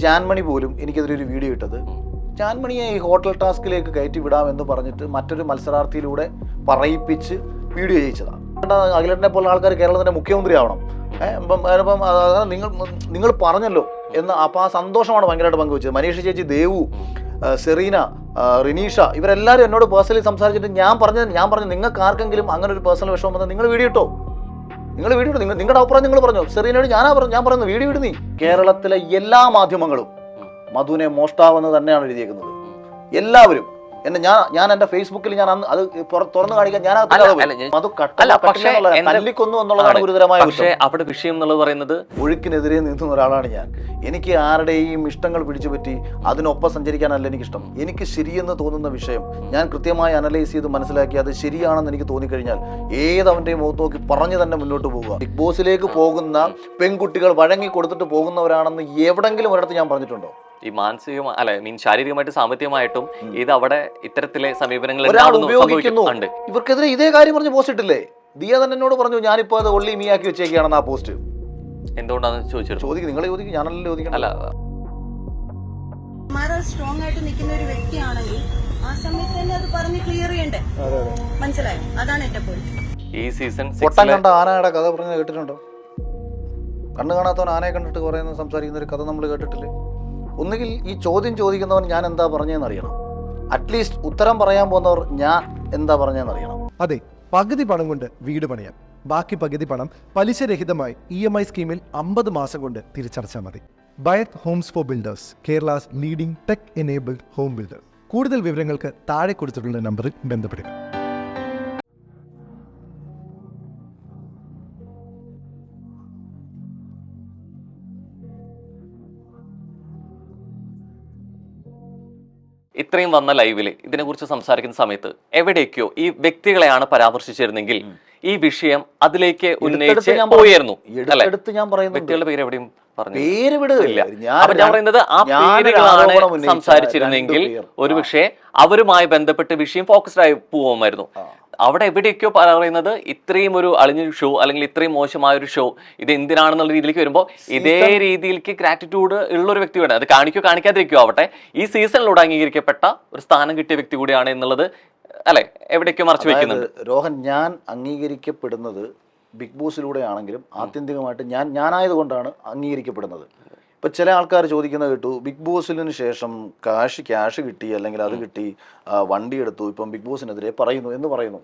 ജാൻമണി പോലും എനിക്കെതിരെ ഒരു വീഡിയോ ഇട്ടത് ജാൻമണിയെ ഈ ഹോട്ടൽ ടാസ്കിലേക്ക് കയറ്റി വിടാമെന്ന് പറഞ്ഞിട്ട് മറ്റൊരു മത്സരാർത്ഥിയിലൂടെ പറയിപ്പിച്ച് വീഡിയോ ചെയ്യിച്ചതാണ്. അഖിലേട്ടനെ പോലുള്ള ആൾക്കാർ കേരളത്തിൻ്റെ മുഖ്യമന്ത്രി ആവണം. നിങ്ങൾ പറഞ്ഞല്ലോ എന്ന്. അപ്പോൾ ആ സന്തോഷമാണ് ഭയങ്കരമായിട്ട് പങ്കുവെച്ചത്. മനീഷ ചേച്ചി, ദേവു, സെറീന, റിനീഷ, ഇവരെല്ലാവരും എന്നോട് പേഴ്സണലി സംസാരിച്ചിട്ട് ഞാൻ പറഞ്ഞു നിങ്ങൾക്ക് ആർക്കെങ്കിലും അങ്ങനെ ഒരു പേഴ്സണൽ വിഷമം വന്നാൽ നിങ്ങൾ വീഡിയോ ഇട്ടോ, നിങ്ങളുടെ അഭിപ്രായം നിങ്ങൾ പറഞ്ഞു. സെറീനയോട് ഞാൻ പറയുന്നു വീഡിയോ ഇടുന്നീ. കേരളത്തിലെ എല്ലാ മാധ്യമങ്ങളും മധുവിനെ മോഷ്ടാവെന്ന് തന്നെയാണ് എഴുതിയേക്കുന്നത്. എല്ലാവരും ഞാൻ എന്റെ ഫേസ്ബുക്കിൽ ഞാൻ അത് തുറന്നു കാണിക്കാൻ ഞാൻ മധു തല്ലിക്കൊന്നു എന്നുള്ളതാണ് ഗുരുതരമായ. പക്ഷേ അവിടെ വിഷയം എന്നുള്ളത് പറയുന്നത് ഒഴുക്കിനെതിരെ നിൽക്കുന്ന ഒരാളാണ് ഞാൻ. എനിക്ക് ആരുടെയും ഇഷ്ടങ്ങൾ പിടിച്ചുപറ്റി അതിനൊപ്പം സഞ്ചരിക്കാനല്ല എനിക്കിഷ്ടം. എനിക്ക് ശരിയെന്ന് തോന്നുന്ന വിഷയം ഞാൻ കൃത്യമായി അനലൈസ് ചെയ്ത് മനസ്സിലാക്കി അത് ശരിയാണെന്ന് എനിക്ക് തോന്നിക്കഴിഞ്ഞാൽ ഏതവന്റെയും മുഖത്ത് നോക്കി പറഞ്ഞു തന്നെ മുന്നോട്ട് പോകുക. ബിഗ് ബോസിലേക്ക് പോകുന്ന പെൺകുട്ടികൾ വഴങ്ങി കൊടുത്തിട്ട് പോകുന്നവരാണെന്ന് എവിടെങ്കിലും ഒരിടത്ത് ഞാൻ പറഞ്ഞിട്ടുണ്ടോ? ഈ മാനസികമായി അല്ലെ ശാരീരികമായിട്ട് സാമ്പത്തികമായിട്ടും ഇത് അവിടെ ഇത്തരത്തിലെ സമീപനങ്ങൾ ഉപയോഗിക്കുന്നു. ഇവർക്കെതിരെ ഇതേ കാര്യം പറഞ്ഞ് പോസ്റ്റ് ഇട്ടില്ലേ? ദിയ തന്നെ എന്നോട് പറഞ്ഞു ഞാനിപ്പോ അത് ഒള്ളി മീയാക്കി വെച്ചേക്കാണെന്ന് ആ പോസ്റ്റ്. എന്തുകൊണ്ടാന്ന് ചോദിക്കും. നിങ്ങളെ ചോദിക്കും, ഞാനല്ലേ ചോദിക്കണം. അല്ല, സ്ട്രോങ് ആയിട്ട് നിൽക്കുന്ന ഒരു വ്യക്തിയാണെങ്കിൽ ആ സമയത്ത് തന്നെ അത് പറഞ്ഞ് ക്ലിയർ ചെയ്യണ്ടേ? മനസ്സിലായോ? അതാണ് എന്റെ പോയിന്റ്. ഈ സീസൺ പൊട്ടം കണ്ട ആനയുടെ കഥ പറഞ്ഞ് കേട്ടിട്ടുണ്ടോ? കണ്ണു കാണാത്തവൻ ആനയെ കണ്ടിട്ട് പറയുന്ന സംസാരിക്കുന്ന ഒരു കഥ നമ്മൾ കേട്ടിട്ടില്ലേ? ഒന്നുകിൽ ഈ ചോദ്യം ചോദിക്കുന്നവൻ ഞാൻ എന്താ പറഞ്ഞതെന്ന് അറിയണം. അറ്റ്ലീസ്റ്റ് ഉത്തരം പറയാൻ പോകുന്നവർ ഞാൻ എന്താ പറഞ്ഞതെന്ന് അറിയണം. അതെ, പകുതി പണം കൊണ്ട് വീട് പണിയാം, ബാക്കി പകുതി പണം പലിശരഹിതമായി EMI സ്കീമിൽ 50 മാസം കൊണ്ട് തിരിച്ചടച്ചാൽ മതി. Bayath Homes for builders, Kerala's leading tech enabled home builders. കൂടുതൽ വിവരങ്ങൾക്ക് താഴെ കൊടുത്തിട്ടുള്ള നമ്പറിൽ ബന്ധപ്പെടുക. ഇത്രയും വന്ന ലൈവില് ഇതിനെക്കുറിച്ച് സംസാരിക്കുന്ന സമയത്ത് എവിടേക്കോ ഈ വ്യക്തികളെയാണ് പരാമർശിച്ചിരുന്നെങ്കിൽ ഈ വിഷയം അതിലേക്ക് ഉന്നയിച്ച് പോയിരുന്നു. വ്യക്തികളുടെ പേര് എവിടെയും പറഞ്ഞില്ല. അപ്പൊ ഞാൻ പറയുന്നത് ആ പേരുകളാണ് സംസാരിച്ചിരുന്നെങ്കിൽ ഒരു പക്ഷേ അവരുമായി ബന്ധപ്പെട്ട് വിഷയം ഫോക്കസ്ഡ് ആയി പോവുമായിരുന്നു. അവിടെ എവിടെയൊക്കെയോ പറയുന്നത് ഇത്രയും ഒരു അളിഞ്ഞൊരു ഷോ അല്ലെങ്കിൽ ഇത്രയും മോശമായ ഒരു ഷോ ഇത് എന്തിനാണെന്നുള്ള രീതിയിലേക്ക് വരുമ്പോൾ ഇതേ രീതിയിലേക്ക് ഗ്രാറ്റിറ്റ്യൂഡ് ഉള്ള ഒരു വ്യക്തി വേണം. അത് കാണിക്കാതിരിക്കോ ആവട്ടെ, ഈ സീസണിലൂടെ അംഗീകരിക്കപ്പെട്ട ഒരു സ്ഥാനം കിട്ടിയ വ്യക്തി കൂടിയാണ് എന്നുള്ളത് അല്ലെ എവിടേക്കോ മറച്ചു വെക്കുന്നുണ്ട്. രോഹൻ, ഞാൻ അംഗീകരിക്കപ്പെടുന്നത് ബിഗ് ബോസിലൂടെ ആണെങ്കിലും ആത്യന്തികമായിട്ട് ഞാനായതുകൊണ്ടാണ് അംഗീകരിക്കപ്പെടുന്നത്. ഇപ്പം ചില ആൾക്കാർ ചോദിക്കുന്നത് കേട്ടു, ബിഗ് ബോസിന് ശേഷം ക്യാഷ് കിട്ടി അല്ലെങ്കിൽ അത് കിട്ടി, വണ്ടി എടുത്തു, ഇപ്പം ബിഗ് ബോസിനെതിരെ പറയുന്നു എന്ന് പറയുന്നു.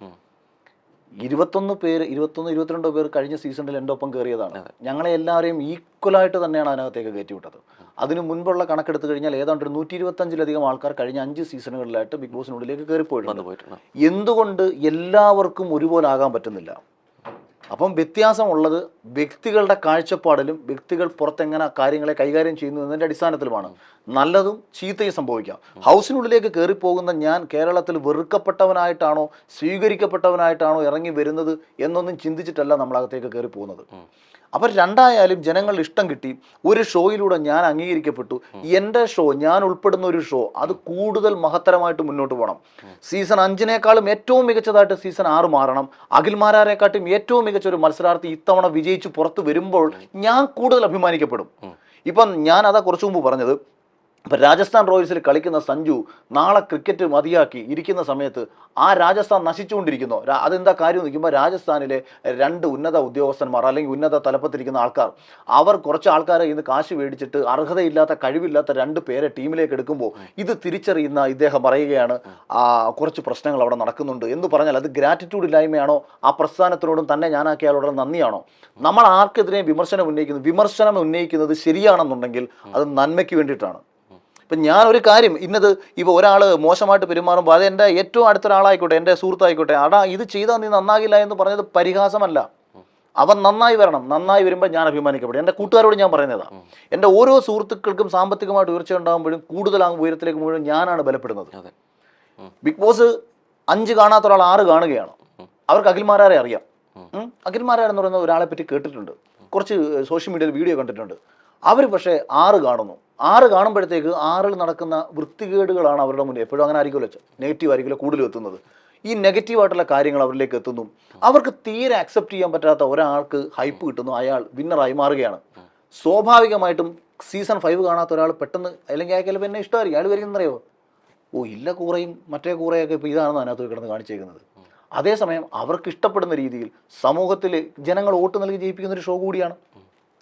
22 പേർ കഴിഞ്ഞ സീസണിൽ എൻ്റെ ഒപ്പം കയറിയതാണ്. ഞങ്ങളെ എല്ലാവരെയും ഈക്വലായിട്ട് തന്നെയാണ് അതിനകത്തേക്ക് കയറ്റിവിട്ടത്. അതിന് മുൻപുള്ള കണക്കെടുത്ത് കഴിഞ്ഞാൽ ഏതാണ്ട് 125-ലധികം ആൾക്കാർ കഴിഞ്ഞ 5 സീസണുകളിലായിട്ട് ബിഗ് ബോസിനുള്ളിലേക്ക് കയറിപ്പോയിട്ടുണ്ട്. എന്തുകൊണ്ട് എല്ലാവർക്കും ഒരുപോലെ ആകാൻ പറ്റുന്നില്ല? അപ്പം വ്യത്യാസമുള്ളത് വ്യക്തികളുടെ കാഴ്ചപ്പാടിലും വ്യക്തികൾ പുറത്തെങ്ങനെ കാര്യങ്ങളെ കൈകാര്യം ചെയ്യുന്നു എന്നതിൻ്റെ അടിസ്ഥാനത്തിലുമാണ്. നല്ലതും ചീത്തയും സംഭവിക്കാം. ഹൗസിനുള്ളിലേക്ക് കയറിപ്പോകുന്ന ഞാൻ കേരളത്തിൽ വെറുക്കപ്പെട്ടവനായിട്ടാണോ സ്വീകരിക്കപ്പെട്ടവനായിട്ടാണോ ഇറങ്ങി വരുന്നത് എന്നൊന്നും ചിന്തിച്ചിട്ടല്ല നമ്മളകത്തേക്ക് കയറി പോകുന്നത്. അപ്പം രണ്ടായാലും ജനങ്ങളുടെ ഇഷ്ടം കിട്ടി. ഒരു ഷോയിലൂടെ ഞാൻ അംഗീകരിക്കപ്പെട്ടു. എൻ്റെ ഷോ, ഞാൻ ഉൾപ്പെടുന്ന ഒരു ഷോ, അത് കൂടുതൽ മഹത്തരമായിട്ട് മുന്നോട്ട് പോകണം. സീസൺ 5-നേക്കാളും ഏറ്റവും മികച്ചതായിട്ട് സീസൺ 6 മാറണം. അഖിൽമാരാരെക്കാട്ടും ഏറ്റവും മികച്ച ഒരു മത്സരാർത്ഥി ഇത്തവണ വിജയിച്ച് പുറത്ത് വരുമ്പോൾ ഞാൻ കൂടുതൽ അഭിമാനിക്കപ്പെടും. ഇപ്പം ഞാൻ അതാ കുറച്ചു മുമ്പ് പറഞ്ഞത്. ഇപ്പം രാജസ്ഥാൻ റോയൽസിൽ കളിക്കുന്ന സഞ്ജു നാളെ ക്രിക്കറ്റ് മതിയാക്കി ഇരിക്കുന്ന സമയത്ത് ആ രാജസ്ഥാൻ നശിച്ചുകൊണ്ടിരിക്കുന്നു. അതെന്താ കാര്യം എന്ന് നിൽക്കുമ്പോൾ രാജസ്ഥാനിലെ 2 ഉന്നത ഉദ്യോഗസ്ഥന്മാർ അല്ലെങ്കിൽ ഉന്നത തലപ്പത്തിരിക്കുന്ന ആൾക്കാർ, അവർ കുറച്ച് ആൾക്കാരെ ഇന്ന് കാശ് മേടിച്ചിട്ട് അർഹതയില്ലാത്ത കഴിവില്ലാത്ത 2 പേരെ ടീമിലേക്ക് എടുക്കുമ്പോൾ ഇത് തിരിച്ചറിയുന്ന ഇദ്ദേഹം പറയുകയാണ് കുറച്ച് പ്രശ്നങ്ങൾ അവിടെ നടക്കുന്നുണ്ട് എന്ന് പറഞ്ഞാൽ അത് ഗ്രാറ്റിറ്റ്യൂഡ് ഇല്ലായ്മയാണോ? ആ പ്രസ്ഥാനത്തിനോടും തന്നെ ഞാനാക്കിയ ആളോട് നന്ദിയാണോ? നമ്മൾ ആർക്കെതിരെ വിമർശനം ഉന്നയിക്കുന്നത് ശരിയാണെന്നുണ്ടെങ്കിൽ അത് നന്മയ്ക്ക് വേണ്ടിയിട്ടാണ്. ഇപ്പം ഞാനൊരു കാര്യം ഇന്നത് ഇപ്പോൾ ഒരാൾ മോശമായിട്ട് പെരുമാറുമ്പോൾ അത് എൻ്റെ ഏറ്റവും അടുത്തൊരാളായിക്കോട്ടെ, എൻ്റെ സുഹൃത്തായിക്കോട്ടെ, ഇത് ചെയ്താൽ നീ നന്നാകില്ല എന്ന് പറഞ്ഞത് പരിഹാസമല്ല. അവൻ നന്നായി വരണം. നന്നായി വരുമ്പോൾ ഞാൻ അഭിമാനിക്കപ്പെടും. എൻ്റെ കൂട്ടുകാരോട് ഞാൻ പറയുന്നതാണ്. എൻ്റെ ഓരോ സുഹൃത്തുക്കൾക്കും സാമ്പത്തികമായിട്ട് ഉയർച്ച ഉണ്ടാകുമ്പോഴും കൂടുതൽ ഉയരത്തിലേക്ക് മുഴുവൻ ഞാനാണ് ബലപ്പെടുന്നത്. ബിഗ് ബോസ് 5 കാണാത്ത ഒരാൾ 6 കാണുകയാണ്. അവർക്ക് അഖിൽമാരാരെ അറിയാം. അഖിൽമാരാരെന്ന് പറയുന്ന ഒരാളെ പറ്റി കേട്ടിട്ടുണ്ട്, കുറച്ച് സോഷ്യൽ മീഡിയയിൽ വീഡിയോ കണ്ടിട്ടുണ്ട്. അവർ പക്ഷേ 6 കാണുന്നു. 6 കാണുമ്പോഴത്തേക്ക് 6-ൽ നടക്കുന്ന വൃത്തികേടുകളാണ് അവരുടെ മുന്നിൽ. എപ്പോഴും അങ്ങനെ ആയിരിക്കുമല്ലോ, നെഗറ്റീവ് ആയിരിക്കുമല്ലോ കൂടുതൽ എത്തുന്നത്. ഈ നെഗറ്റീവായിട്ടുള്ള കാര്യങ്ങൾ അവരിലേക്ക് എത്തുന്നു. അവർക്ക് തീരെ അക്സെപ്റ്റ് ചെയ്യാൻ പറ്റാത്ത ഒരാൾക്ക് ഹൈപ്പ് കിട്ടുന്നു, അയാൾ വിന്നറായി മാറുകയാണ്. സ്വാഭാവികമായിട്ടും സീസൺ 5 കാണാത്ത ഒരാൾ പെട്ടെന്ന് അല്ലെങ്കിൽ അയാൾക്ക് ചിലപ്പോൾ എന്നെ ഇഷ്ടമായിരിക്കും, അയാൾ വരികയെന്നറിയോ, ഓ ഇല്ല കൂറയും മറ്റേ കൂറയൊക്കെ ഇപ്പോൾ ഇതാണെന്ന് അതിനകത്ത് കിടന്ന് കാണിച്ചേക്കുന്നത്. അതേസമയം അവർക്ക് ഇഷ്ടപ്പെടുന്ന രീതിയിൽ സമൂഹത്തിൽ ജനങ്ങൾ വോട്ട് നൽകി ജയിപ്പിക്കുന്ന ഒരു ഷോ കൂടിയാണ്.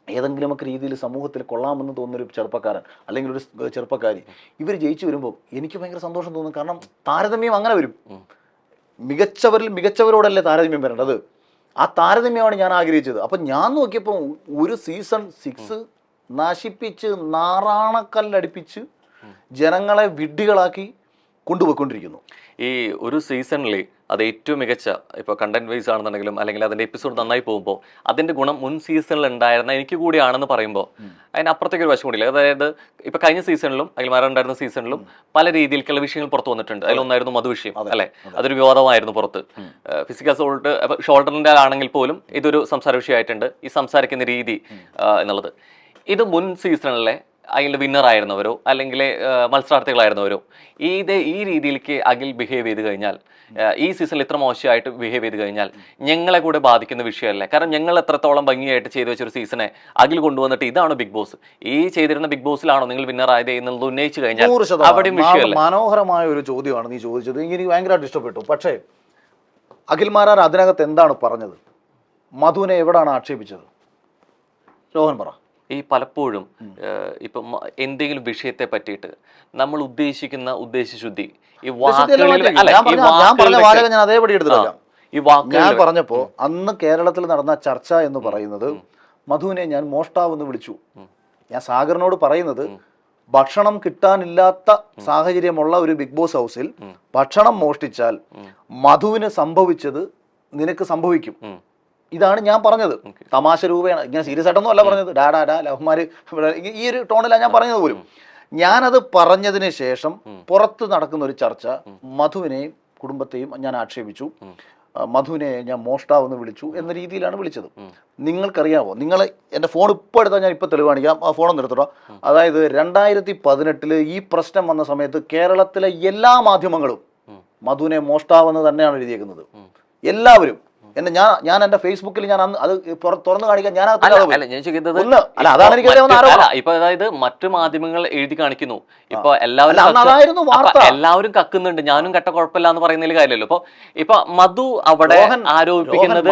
ഏതെങ്കിലുമൊക്കെ രീതിയിൽ സമൂഹത്തിൽ കൊള്ളാമെന്ന് തോന്നുന്നൊരു ചെറുപ്പക്കാരൻ അല്ലെങ്കിൽ ഒരു ചെറുപ്പക്കാരി ഇവർ ജയിച്ചു വരുമ്പോൾ എനിക്ക് ഭയങ്കര സന്തോഷം തോന്നും. കാരണം താരതമ്യം അങ്ങനെ വരും. മികച്ചവരിൽ മികച്ചവരോടല്ലേ താരതമ്യം വരേണ്ടത്. ആ താരതമ്യമാണ് ഞാൻ ആഗ്രഹിച്ചത്. അപ്പം ഞാൻ നോക്കിയപ്പോൾ ഒരു സീസൺ 6 നശിപ്പിച്ച് നാറാണക്കല്ലടിപ്പിച്ച് ജനങ്ങളെ വിഡ്ഢികളാക്കി കൊണ്ടുപോയിക്കൊണ്ടിരിക്കുന്നു. ഈ ഒരു സീസണിൽ അത് ഏറ്റവും മികച്ച ഇപ്പോൾ കണ്ടന്റ് വൈസ് ആണെന്നുണ്ടെങ്കിലും അല്ലെങ്കിൽ അതിൻ്റെ എപ്പിസോഡ് നന്നായി പോകുമ്പോൾ അതിൻ്റെ ഗുണം മുൻ സീസണിൽ ഉണ്ടായിരുന്ന എനിക്ക് കൂടിയാണെന്ന് പറയുമ്പോൾ അതിനപ്പുറത്തേക്ക് ഒരു വശം കൂടിയില്ല. അതായത് ഇപ്പോൾ കഴിഞ്ഞ സീസണിലും അഖിൽമാരാർ ഉണ്ടായിരുന്ന സീസണിലും പല രീതിയിലുള്ള വിഷയങ്ങൾ പുറത്തു വന്നിട്ടുണ്ട്. അതിലൊന്നായിരുന്നു മധു വിഷയം, അല്ലെ? അതൊരു വിവാദമായിരുന്നു പുറത്ത്. ഫിസിക്കൽ അസോൾട്ട് ഷോൾഡറിൻ്റെ ആണെങ്കിൽ പോലും ഇതൊരു സംസാര വിഷയമായിട്ടുണ്ട്, ഈ സംസാരിക്കുന്ന രീതി എന്നുള്ളത്. ഇത് മുൻ സീസണിലെ അതിൻ്റെ വിന്നർ ആയിരുന്നവരോ അല്ലെങ്കിൽ മത്സരാർത്ഥികളായിരുന്നവരോ ഈ രീതിയിലേക്ക് അഖിൽ ബിഹേവ് ചെയ്ത് കഴിഞ്ഞാൽ, ഈ സീസണിൽ ഇത്ര മോശമായിട്ട് ബിഹേവ് ചെയ്ത് കഴിഞ്ഞാൽ ഞങ്ങളെ കൂടെ ബാധിക്കുന്ന വിഷയമല്ലേ? കാരണം ഞങ്ങൾ എത്രത്തോളം ഭംഗിയായിട്ട് ചെയ്തു വെച്ചൊരു സീസണെ അഖിൽ കൊണ്ടുവന്നിട്ട് ഇതാണ് ബിഗ് ബോസ്, ഈ ചെയ്തിരുന്ന ബിഗ് ബോസിലാണോ നിങ്ങൾ വിന്നർ ആയത് എന്നുള്ളത് ഉന്നയിച്ചു കഴിഞ്ഞാൽ അവിടെയും വിഷയമല്ലേ? മനോഹരമായ ഒരു ചോദ്യമാണ് നീ ചോദിച്ചത്. എനിക്ക് ഭയങ്കരമായിട്ട് ഇഷ്ടപ്പെട്ടു. പക്ഷേ അഖിൽമാരാർ അതിനകത്ത് എന്താണ് പറഞ്ഞത്? മധുവിനെ എവിടാണ് ആക്ഷേപിച്ചത്? രോഹൻ പറ. ഈ പലപ്പോഴും ഇപ്പം എന്തെങ്കിലും വിഷയത്തെ പറ്റിയിട്ട് നമ്മൾ ഉദ്ദേശിക്കുന്ന ഉദ്ദേശശുദ്ധി ഞാൻ പറഞ്ഞപ്പോ അന്ന് കേരളത്തിൽ നടന്ന ചർച്ച എന്ന് പറയുന്നത് മധുവിനെ ഞാൻ മോഷ്ടാവെന്ന് വിളിച്ചു. ഞാൻ സാഗറിനോട് പറയുന്നത് ഭക്ഷണം കിട്ടാനില്ലാത്ത സാഹചര്യമുള്ള ഒരു ബിഗ് ബോസ് ഹൗസിൽ ഭക്ഷണം മോഷ്ടിച്ചാൽ മധുവിന് സംഭവിച്ചത് നിനക്ക് സംഭവിക്കും. ഇതാണ് ഞാൻ പറഞ്ഞത്. തമാശ രൂപയാണ്, ഇങ്ങനെ സീരിയസ് ആയിട്ടൊന്നും അല്ല പറഞ്ഞത്. ഡാ ലവ്മാര് ഈ ഒരു ടോണിലാണ് ഞാൻ പറഞ്ഞത് പോലും. ഞാനത് പറഞ്ഞതിന് ശേഷം പുറത്ത് നടക്കുന്ന ഒരു ചർച്ച മധുവിനെയും കുടുംബത്തെയും ഞാൻ ആക്ഷേപിച്ചു, മധുവിനെ ഞാൻ മോഷ്ടാവെന്ന് വിളിച്ചു എന്ന രീതിയിലാണ് വിളിച്ചത്. നിങ്ങൾക്കറിയാമോ, നിങ്ങൾ എൻ്റെ ഫോൺ ഇപ്പോൾ എടുത്താൽ ഞാൻ ഇപ്പോൾ തെളിവ് കാണിക്കാം, ആ ഫോണൊന്ന് എടുത്തോട്ടോ. അതായത് 2018 ഈ പ്രശ്നം വന്ന സമയത്ത് കേരളത്തിലെ എല്ലാ മാധ്യമങ്ങളും മധുവിനെ മോഷ്ടാവെന്ന് തന്നെയാണ് എഴുതിയേക്കുന്നത്. എല്ലാവരും എന്നെ ഞാൻ എന്റെ ഫേസ്ബുക്കിൽ ഞാൻ അത് തുറന്നു കാണിക്കാൻ ഞാൻ ഇപ്പൊ അതായത് മറ്റു മാധ്യമങ്ങൾ എഴുതി കാണിക്കുന്നു. ഇപ്പൊ എല്ലാവരും കക്കുന്നുണ്ട്, ഞാനും കട്ട കുഴപ്പമില്ല എന്ന് പറയുന്നതിൽ കാര്യമല്ലോ. ഇപ്പൊ മധു അവിടെ ആരോപിക്കുന്നത്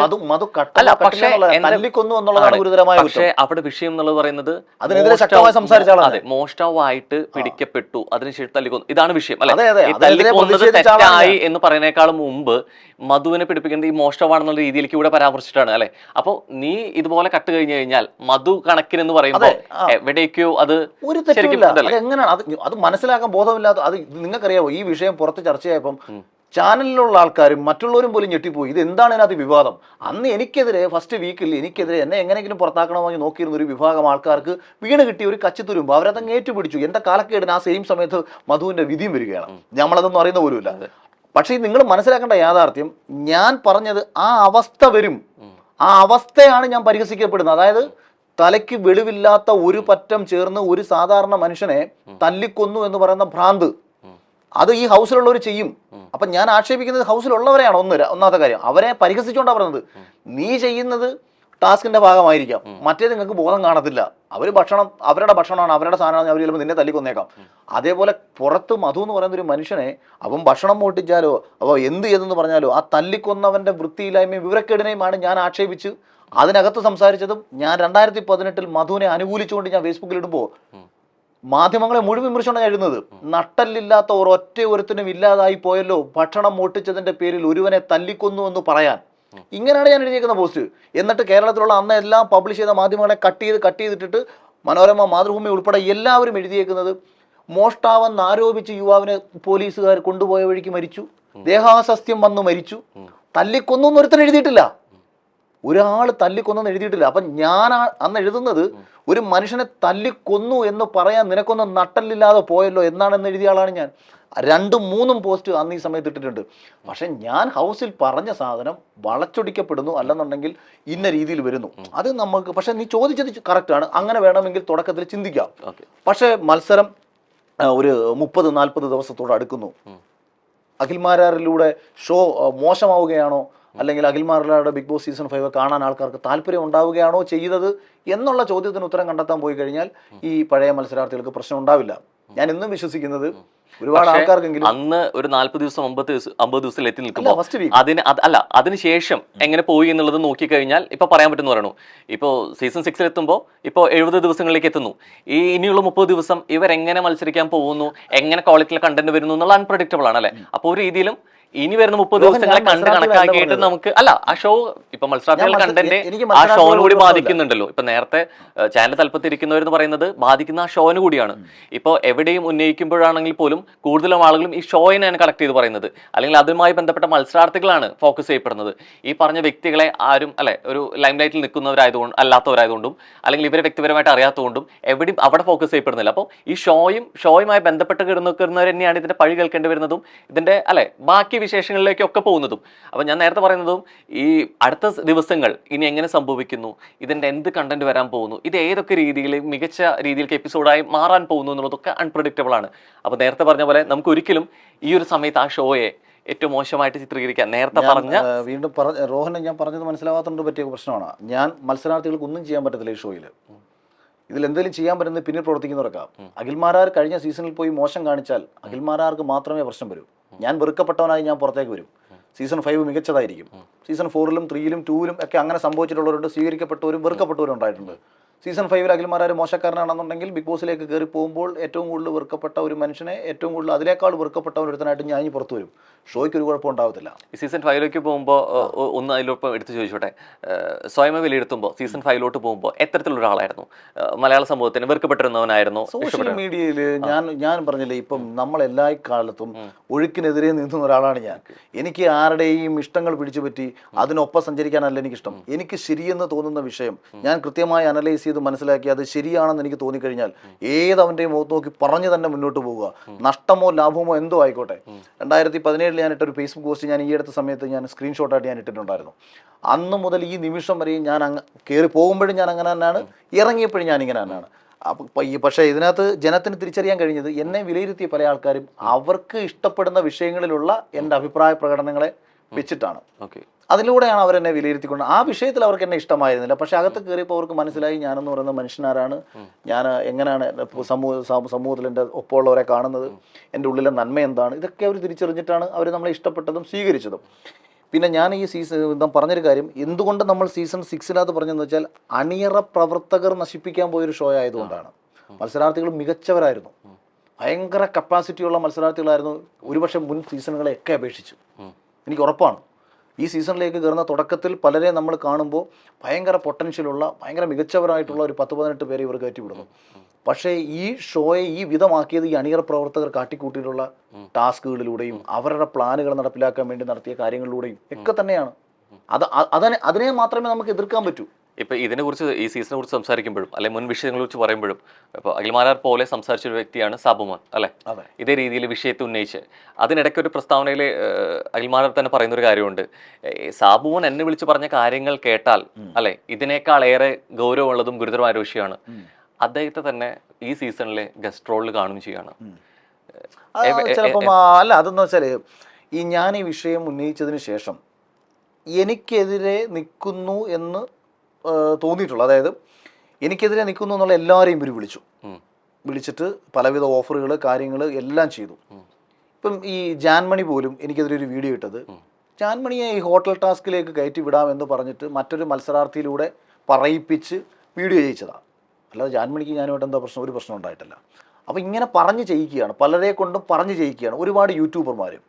പക്ഷേ അവിടെ വിഷയം എന്നുള്ളത് പറയുന്നത് അതെ മോഷ്ടാവായിട്ട് പിടിക്കപ്പെട്ടു, അതിനുശേഷം തല്ലിക്കൊന്നു, ഇതാണ് വിഷയം അല്ലെ? തല്ലിക്കൊന്നത് തെറ്റായി എന്ന് പറയുന്നേക്കാളും മുമ്പ് മധുവിനെ പിടിപ്പിക്കുന്നത് ഈ മോഷ്ടമാണെന്നുള്ള രീതിയിലേക്ക് ഇവിടെ പരാമർശിച്ചിട്ടാണ് അല്ലെ? അപ്പൊ നീ ഇതുപോലെ കട്ട് കഴിഞ്ഞു കഴിഞ്ഞാൽ മധു കണക്കിനെന്ന് പറയുമ്പോൾ എവിടേക്കോ അത് എങ്ങനെയാണ് അത് മനസ്സിലാക്കാൻ ബോധമില്ലാത്ത അത് നിങ്ങൾക്കറിയാവോ? ഈ വിഷയം പുറത്ത് ചർച്ചയായപ്പം ചാനലിലുള്ള ആൾക്കാരും മറ്റുള്ളവരും പോലും ഞെട്ടിപ്പോയി. ഇത് എന്താണ് ഇതിനകത്ത് വിവാദം? അന്ന് എനിക്കെതിരെ ഫസ്റ്റ് വീക്കിൽ എനിക്കെതിരെ എന്നെ എങ്ങനെയെങ്കിലും പുറത്താക്കണമെന്ന് നോക്കിയിരുന്ന ഒരു വിഭാഗം ആൾക്കാർക്ക് വീണ് കിട്ടിയ ഒരു കച്ചിത്തുരുമ്പ് അവരതങ്ങ് ഏറ്റുപിടിച്ചു. എന്റെ കാലക്കേടിന് ആ സെയിം സമയത്ത് മധുവിന്റെ വിധിയും വരികയാണ്. നമ്മളതൊന്നും അറിയുന്ന പോലുമില്ല. പക്ഷേ നിങ്ങൾ മനസ്സിലാക്കേണ്ട യാഥാർത്ഥ്യം, ഞാൻ പറഞ്ഞത് ആ അവസ്ഥ വരും, ആ അവസ്ഥയാണ് ഞാൻ പരിഹസിക്കപ്പെടുന്നത്. അതായത് തലയ്ക്ക് വെളിവില്ലാത്ത ഒരു പറ്റം ചേർന്ന് ഒരു സാധാരണ മനുഷ്യനെ തല്ലിക്കൊന്നു എന്ന് പറയുന്ന ഭ്രാന്ത് അത് ഈ ഹൗസിലുള്ളവർ ചെയ്യും. അപ്പൊ ഞാൻ ആക്ഷേപിക്കുന്നത് ഹൗസിലുള്ളവരെയാണ്. ഒന്നാമത്തെ കാര്യം, അവരെ പരിഹസിച്ചുകൊണ്ടാണ് പറയുന്നത്. നീ ചെയ്യുന്നത് ടാസ്കിന്റെ ഭാഗമായിരിക്കാം, മറ്റേ നിങ്ങൾക്ക് ബോധം കാണത്തില്ല. അവരുടെ ഭക്ഷണമാണ്, അവരുടെ സാധനമാണ്, അവർ ചിലപ്പോൾ നിന്നെ തല്ലിക്കൊന്നേക്കാം. അതേപോലെ പുറത്ത് മധു എന്ന് പറയുന്ന ഒരു മനുഷ്യനെ അവൻ ഭക്ഷണം മോട്ടിച്ചാലോ അപ്പോൾ എന്ത് ചെയ്തെന്ന് പറഞ്ഞാലോ ആ തല്ലിക്കൊന്നവന്റെ വൃത്തിയില്ലായ്മയും വിവരക്കേടിനെയുമാണ് ഞാൻ ആക്ഷേപിച്ച് അതിനകത്ത് സംസാരിച്ചതും. ഞാൻ 2018 മധുവിനെ അനുകൂലിച്ചുകൊണ്ട് ഞാൻ ഫേസ്ബുക്കിൽ ഇടുമ്പോൾ മാധ്യമങ്ങളെ മുഴുവൻ വിമർശനം എഴുതുന്നത് നട്ടല്ലില്ലാത്ത ഒരൊറ്റ ഒരുത്തിനും ഇല്ലാതായി പോയല്ലോ ഭക്ഷണം മോട്ടിച്ചതിന്റെ പേരിൽ ഒരുവനെ തല്ലിക്കൊന്നു എന്ന് പറയാൻ. ഇങ്ങനെയാണ് ഞാൻ എഴുതിയേക്കുന്ന പോസ്റ്റ്. എന്നിട്ട് കേരളത്തിലുള്ള അന്ന് എല്ലാം പബ്ലിഷ് ചെയ്ത മാധ്യമങ്ങളെ കട്ട് ചെയ്തിട്ടിട്ട് മനോരമ, മാതൃഭൂമി ഉൾപ്പെടെ എല്ലാവരും എഴുതിയേക്കുന്നത് മോഷ്ടാവെന്ന് ആരോപിച്ച് യുവാവിനെ പോലീസുകാർ കൊണ്ടുപോയ വഴിക്ക് മരിച്ചു, ദേഹാസ്വാസ്ഥ്യം വന്ന് മരിച്ചു, തല്ലിക്കൊന്നു എന്നൊരുത്തൻ എഴുതിയിട്ടില്ല, ഒരാൾ തല്ലിക്കൊന്നെന്ന് എഴുതിയിട്ടില്ല. അപ്പം ഞാൻ അന്ന് എഴുതുന്നത് ഒരു മനുഷ്യനെ തല്ലിക്കൊന്നു എന്ന് പറയാൻ നിനക്കൊന്നും നട്ടല്ലില്ലാതെ പോയല്ലോ എന്നാണെന്ന് എഴുതിയ ആളാണ് ഞാൻ. 2-3 പോസ്റ്റ് അന്ന് ഈ സമയത്ത് ഇട്ടിട്ടുണ്ട്. പക്ഷെ ഞാൻ ഹൗസിൽ പറഞ്ഞ സാധനം വളച്ചൊടിക്കപ്പെടുന്നു, അല്ലെന്നുണ്ടെങ്കിൽ ഇന്ന രീതിയിൽ വരുന്നു. അത് നമുക്ക് പക്ഷെ നീ ചോദിച്ചത് കറക്റ്റാണ്. അങ്ങനെ വേണമെങ്കിൽ തുടക്കത്തിൽ ചിന്തിക്കാം. പക്ഷെ മത്സരം ഒരു 30-40 ദിവസത്തോട് അടുക്കുന്നു. അഖിൽമാരാറിലൂടെ ഷോ മോശമാവുകയാണോ അല്ലെങ്കിൽ അഖിൽമാരുടെ ബിഗ് ബോസ് സീസൺ 5 കാണാൻ ആൾക്കാർക്ക് താല്പര്യം ഉണ്ടാവുകയാണോ ചെയ്തത് എന്നുള്ള ചോദ്യത്തിന് ഉത്തരം കണ്ടെത്താൻ പോയി കഴിഞ്ഞാൽ ഈ പഴയ മത്സരാർത്ഥികൾക്ക് പ്രശ്നം ഉണ്ടാവില്ല. ഞാൻ ഇന്നും വിശ്വസിക്കുന്നത് ഒരുപാട് ആൾക്കാർക്കെങ്കിലും അന്ന് ഒരു 40 ദിവസം 50 ദിവസത്തിൽ എത്തി നിൽക്കുമ്പോൾ അതിനുശേഷം എങ്ങനെ പോയി എന്നുള്ളത് നോക്കിക്കഴിഞ്ഞാൽ ഇപ്പൊ പറയാൻ പറ്റുന്ന പറയണു. ഇപ്പോ സീസൺ 6 എത്തുമ്പോൾ ഇപ്പോൾ 70 ദിവസങ്ങളിലേക്ക് എത്തുന്നു. ഈ ഇനിയുള്ള 30 ദിവസം ഇവരെങ്ങനെ മത്സരിക്കാൻ പോകുന്നു, എങ്ങനെ ക്വാളിറ്റിയിലെ കണ്ടന്റ് വരുന്നു എന്നുള്ള അൺപ്രഡിക്റ്റബിൾ ആണ് അല്ലെ. അപ്പോൾ ഒരു രീതിയിലും ഇനി വരുന്ന 30 ദിവസങ്ങളെ കണ്ട് കണക്കാക്കിയിട്ട് നമുക്ക് ആ ഷോ ഇപ്പൊ മത്സരാർത്ഥികളുടെ കണ്ടന്റ് ആ ഷോന് കൂടി ബാധിക്കുന്നുണ്ടല്ലോ. ഇപ്പൊ നേരത്തെ ചാനൽ തലപ്പത്തിരിക്കുന്നവരെന്ന് പറയുന്നത് ബാധിക്കുന്ന ആ ഷോന് കൂടിയാണ്. ഇപ്പോൾ എവിടെയും ഉന്നയിക്കുമ്പോഴാണെങ്കിൽ പോലും കൂടുതലും ആളുകളും ഈ ഷോയിനാണ് കണക്ട് ചെയ്ത് പറയുന്നത്, അല്ലെങ്കിൽ അതുമായി ബന്ധപ്പെട്ട മത്സരാർത്ഥികളാണ് ഫോക്കസ് ചെയ്യപ്പെടുന്നത്. ഈ പറഞ്ഞ വ്യക്തികളെ ആരും ഒരു ലൈം ലൈറ്റിൽ നിൽക്കുന്നവരായതുകൊണ്ട് അല്ലാത്തവരായതുകൊണ്ടും അല്ലെങ്കിൽ ഇവരെ വ്യക്തിപരമായിട്ട് അറിയാത്തതുകൊണ്ടും എവിടെയും അവിടെ ഫോക്കസ് ചെയ്യപ്പെടുന്നില്ല. അപ്പോൾ ഈ ഷോയുമായി ബന്ധപ്പെട്ട് കിടന്നവർ തന്നെയാണ് ഇതിന്റെ പഴി കേൾക്കേണ്ടി വരുന്നതും ഇതിന്റെ ബാക്കി വിശേഷങ്ങളിലേക്കൊക്കെ പോകുന്നതും. അപ്പൊ ഞാൻ നേരത്തെ പറയുന്നതും ഈ അടുത്ത ദിവസങ്ങൾ ഇനി എങ്ങനെ സംഭവിക്കുന്നു, ഇതിന്റെ എന്ത് കണ്ടന്റ് വരാൻ പോകുന്നു, ഇത് ഏതൊക്കെ രീതിയിൽ മികച്ച രീതിയിലേക്ക് എപ്പിസോഡായി മാറാൻ പോകുന്നു എന്നുള്ളതൊക്കെ അൺപ്രഡിക്റ്റബിൾ ആണ്. അപ്പൊ നേരത്തെ പറഞ്ഞ പോലെ നമുക്ക് ഒരിക്കലും ഈ ഒരു സമയത്ത് ആ ഷോയെ ഏറ്റവും മോശമായിട്ട് ചിത്രീകരിക്കാൻ നേരത്തെ വീണ്ടും റോഹനെ ഞാൻ പറഞ്ഞത് മനസ്സിലാവാത്തതുകൊണ്ട് പറ്റിയ പ്രശ്നമാണ്. ഞാൻ മത്സരാർത്ഥികൾക്ക് ഒന്നും ചെയ്യാൻ പറ്റത്തില്ല ഈ ഷോയിൽ. ഇതിൽ എന്തെങ്കിലും ചെയ്യാൻ പറ്റുന്നത് പിന്നിൽ പ്രവർത്തിക്കുന്നവർക്കാ. അഖിൽമാരാർ കഴിഞ്ഞ സീസണിൽ പോയി മോശം കാണിച്ചാൽ അഖിൽമാരാർക്ക് മാത്രമേ പ്രശ്നം വരൂ. ഞാൻ വെറുക്കപ്പെട്ടവനായി ഞാൻ പുറത്തേക്ക് വരും. സീസൺ 5 മികച്ചതായിരിക്കും. സീസൺ 4ലും 3ലും 2ലും ഒക്കെ അങ്ങനെ സംഭവിച്ചിട്ടുള്ളവരുണ്ട്. സ്വീകരിക്കപ്പെട്ടവരും വെറുക്കപ്പെട്ടവരും ഉണ്ടായിട്ടുണ്ട്. സീസൺ 5 അഖിൽമാരാർ മോശക്കാരനാണെന്നുണ്ടെങ്കിൽ ബിഗ് ബോസിലേക്ക് കയറി പോകുമ്പോൾ ഏറ്റവും കൂടുതൽ വെറുക്കപ്പെട്ട ഒരു മനുഷ്യനെ ഏറ്റവും കൂടുതൽ അതിനേക്കാൾ വെറുക്കപ്പെട്ട ഒരുത്തനായിട്ട് ഞാൻ പുറത്തു വരും. ഷോയ്ക്ക് ഒരു കുഴപ്പം ഉണ്ടാവത്തില്ല. ഈ സീസൺ 5ലേക്ക് പോകുമ്പോൾ ഒന്ന് അതിലൊപ്പം എടുത്ത് ചോദിച്ചോട്ടെ, സ്വയമേ വിലയിരുത്തുമ്പോൾ സീസൺ 5ലോട്ട് പോകുമ്പോൾ എത്തരത്തിലുള്ള ഒരാളായിരുന്നു? മലയാള സമൂഹത്തിന് വെറുക്കപ്പെട്ടിരുന്നവനായിരുന്നു? സോഷ്യൽ മീഡിയയിൽ ഞാൻ പറഞ്ഞില്ലേ, ഇപ്പം നമ്മൾ എല്ലാ കാലത്തും ഒഴുക്കിനെതിരെ നിന്ന ഒരാളാണ് ഞാൻ. എനിക്ക് ആരുടെയും ഇഷ്ടങ്ങൾ പിടിച്ചുപറ്റി അതിനൊപ്പം സഞ്ചരിക്കാനല്ല എനിക്കിഷ്ടം. എനിക്ക് ശരിയെന്ന് തോന്നുന്ന വിഷയം ഞാൻ കൃത്യമായി അനലൈസ് ചെയ്ത് മനസ്സിലാക്കി അത് ശരിയാണെന്ന് എനിക്ക് തോന്നിക്കഴിഞ്ഞാൽ ഏതവൻ്റെയും മുഖത്ത് നോക്കി പറഞ്ഞു തന്നെ മുന്നോട്ട് പോവുക. നഷ്ടമോ ലാഭമോ എന്തോ ആയിക്കോട്ടെ. 2017 ഞാൻ ഇട്ടൊരു ഫേസ്ബുക്ക് പോസ്റ്റ് ഞാൻ ഈ അടുത്ത സമയത്ത് ഞാൻ സ്ക്രീൻഷോട്ടായിട്ട് ഞാൻ ഇട്ടിട്ടുണ്ടായിരുന്നു. അന്ന് മുതൽ ഈ നിമിഷം വരെയും ഞാൻ കയറി പോകുമ്പോഴും ഞാൻ അങ്ങനെ തന്നെയാണ്, ഇറങ്ങിയപ്പോഴും ഞാൻ ഇങ്ങനെ തന്നെയാണ്. പക്ഷേ ഇതിനകത്ത് ജനത്തിന് തിരിച്ചറിയാൻ കഴിഞ്ഞത് എന്നെ വിലയിരുത്തിയ പല ആൾക്കാരും അവർക്ക് ഇഷ്ടപ്പെടുന്ന വിഷയങ്ങളിലുള്ള എൻ്റെ അഭിപ്രായ പ്രകടനങ്ങളെ വെച്ചിട്ടാണ്. അതിലൂടെയാണ് അവരെന്നെ വിലയിരുത്തിക്കൊണ്ട്. ആ വിഷയത്തിൽ അവർക്ക് എന്നെ ഇഷ്ടമായിരുന്നില്ല. പക്ഷെ അകത്ത് കയറിയപ്പോൾ അവർക്ക് മനസ്സിലായി ഞാനെന്ന് പറയുന്ന മനുഷ്യനാരാണ്, ഞാൻ എങ്ങനെയാണ് സമൂഹത്തിൽ എൻ്റെ ഒപ്പമുള്ളവരെ കാണുന്നത്, എൻ്റെ ഉള്ളിലെ നന്മ എന്താണ്, ഇതൊക്കെ അവർ തിരിച്ചറിഞ്ഞിട്ടാണ് അവർ നമ്മളെ ഇഷ്ടപ്പെട്ടതും സ്വീകരിച്ചതും. പിന്നെ ഞാൻ ഈ സീസൺ പറഞ്ഞൊരു കാര്യം, എന്തുകൊണ്ട് നമ്മൾ സീസൺ 6 പറഞ്ഞതെന്ന് വെച്ചാൽ അണിയറ പ്രവർത്തകർ നശിപ്പിക്കാൻ പോയൊരു ഷോ ആയതുകൊണ്ടാണ്. മത്സരാർത്ഥികൾ മികച്ചവരായിരുന്നു, ഭയങ്കര കപ്പാസിറ്റിയുള്ള മത്സരാർത്ഥികളായിരുന്നു ഒരുപക്ഷെ മുൻ സീസണുകളെയൊക്കെ അപേക്ഷിച്ച്. എനിക്ക് ഉറപ്പാണ് ഈ സീസണിലേക്ക് കയറുന്ന തുടക്കത്തിൽ പലരെ നമ്മൾ കാണുമ്പോൾ ഭയങ്കര പൊട്ടൻഷ്യലുള്ള ഭയങ്കര മികച്ചവരായിട്ടുള്ള ഒരു 10-18 പേരെ ഇവർ കയറ്റിവിടുന്നു. പക്ഷേ ഈ ഷോയെ ഈ വിധമാക്കിയത് ഈ അണിയറ പ്രവർത്തകർ കാട്ടിക്കൂട്ടിയിട്ടുള്ള ടാസ്കുകളിലൂടെയും അവരുടെ പ്ലാനുകൾ നടപ്പിലാക്കാൻ വേണ്ടി നടത്തിയ കാര്യങ്ങളിലൂടെയും ഒക്കെ തന്നെയാണ്. അതിനെ മാത്രമേ നമുക്ക് എതിർക്കാൻ പറ്റൂ. ഇപ്പൊ ഇതിനെക്കുറിച്ച് ഈ സീസണിനെ കുറിച്ച് സംസാരിക്കുമ്പോഴും അല്ലെങ്കിൽ മുൻ വിഷയങ്ങളെ കുറിച്ച് പറയുമ്പോഴും ഇപ്പോൾ അഖിൽമാരാർ പോലെ സംസാരിച്ച ഒരു വ്യക്തിയാണ് സാബുമോൻ അല്ലെ. ഇതേ രീതിയിൽ വിഷയത്തെ ഉന്നയിച്ച് അതിനിടയ്ക്ക് ഒരു പ്രസ്താവനയിൽ അഖിൽമാരാർ തന്നെ പറയുന്ന ഒരു കാര്യമുണ്ട്, സാബുമോൻ എന്നെ വിളിച്ച് പറഞ്ഞ കാര്യങ്ങൾ കേട്ടാൽ അല്ലെ ഇതിനേക്കാൾ ഏറെ ഗൗരവമുള്ളതും ഗുരുതരമായ ഒരു വിഷയമാണ്. അദ്ദേഹത്തെ തന്നെ ഈ സീസണിലെ ഗസ്റ്റ് റോളിൽ കാണുകയും ചെയ്യാണ്. ചിലപ്പം അല്ല, അതെന്ന് വെച്ചാൽ ഞാൻ ഈ വിഷയം ഉന്നയിച്ചതിന് ശേഷം എനിക്കെതിരെ നിൽക്കുന്നു എന്ന് തോന്നിയിട്ടുള്ളൂ. അതായത് എനിക്കെതിരെ നിൽക്കുന്നു എന്നുള്ള എല്ലാവരെയും ഇവർ വിളിച്ചിട്ട് പലവിധ ഓഫറുകൾ കാര്യങ്ങൾ എല്ലാം ചെയ്തു. ഇപ്പം ഈ ജാൻമണി പോലും എനിക്കെതിരെ ഒരു വീഡിയോ ഇട്ടത്, ജാൻമണിയെ ഈ ഹോട്ടൽ ടാസ്കിലേക്ക് കയറ്റി വിടാമെന്ന് പറഞ്ഞിട്ട് മറ്റൊരു മത്സരാർത്ഥിയിലൂടെ പറയിപ്പിച്ച് വീഡിയോ ചെയ്യിച്ചതാണ്. അല്ലാതെ ജാൻമണിക്ക് ഞാനുമായിട്ട് എന്താ പ്രശ്നം? ഒരു പ്രശ്നം ഉണ്ടായിട്ടില്ല. അപ്പോൾ ഇങ്ങനെ പറഞ്ഞു ചെയ്യിക്കുകയാണ്, പലരെ കൊണ്ടും പറഞ്ഞു ചെയ്യിക്കുകയാണ് ഒരുപാട് യൂട്യൂബർമാരും.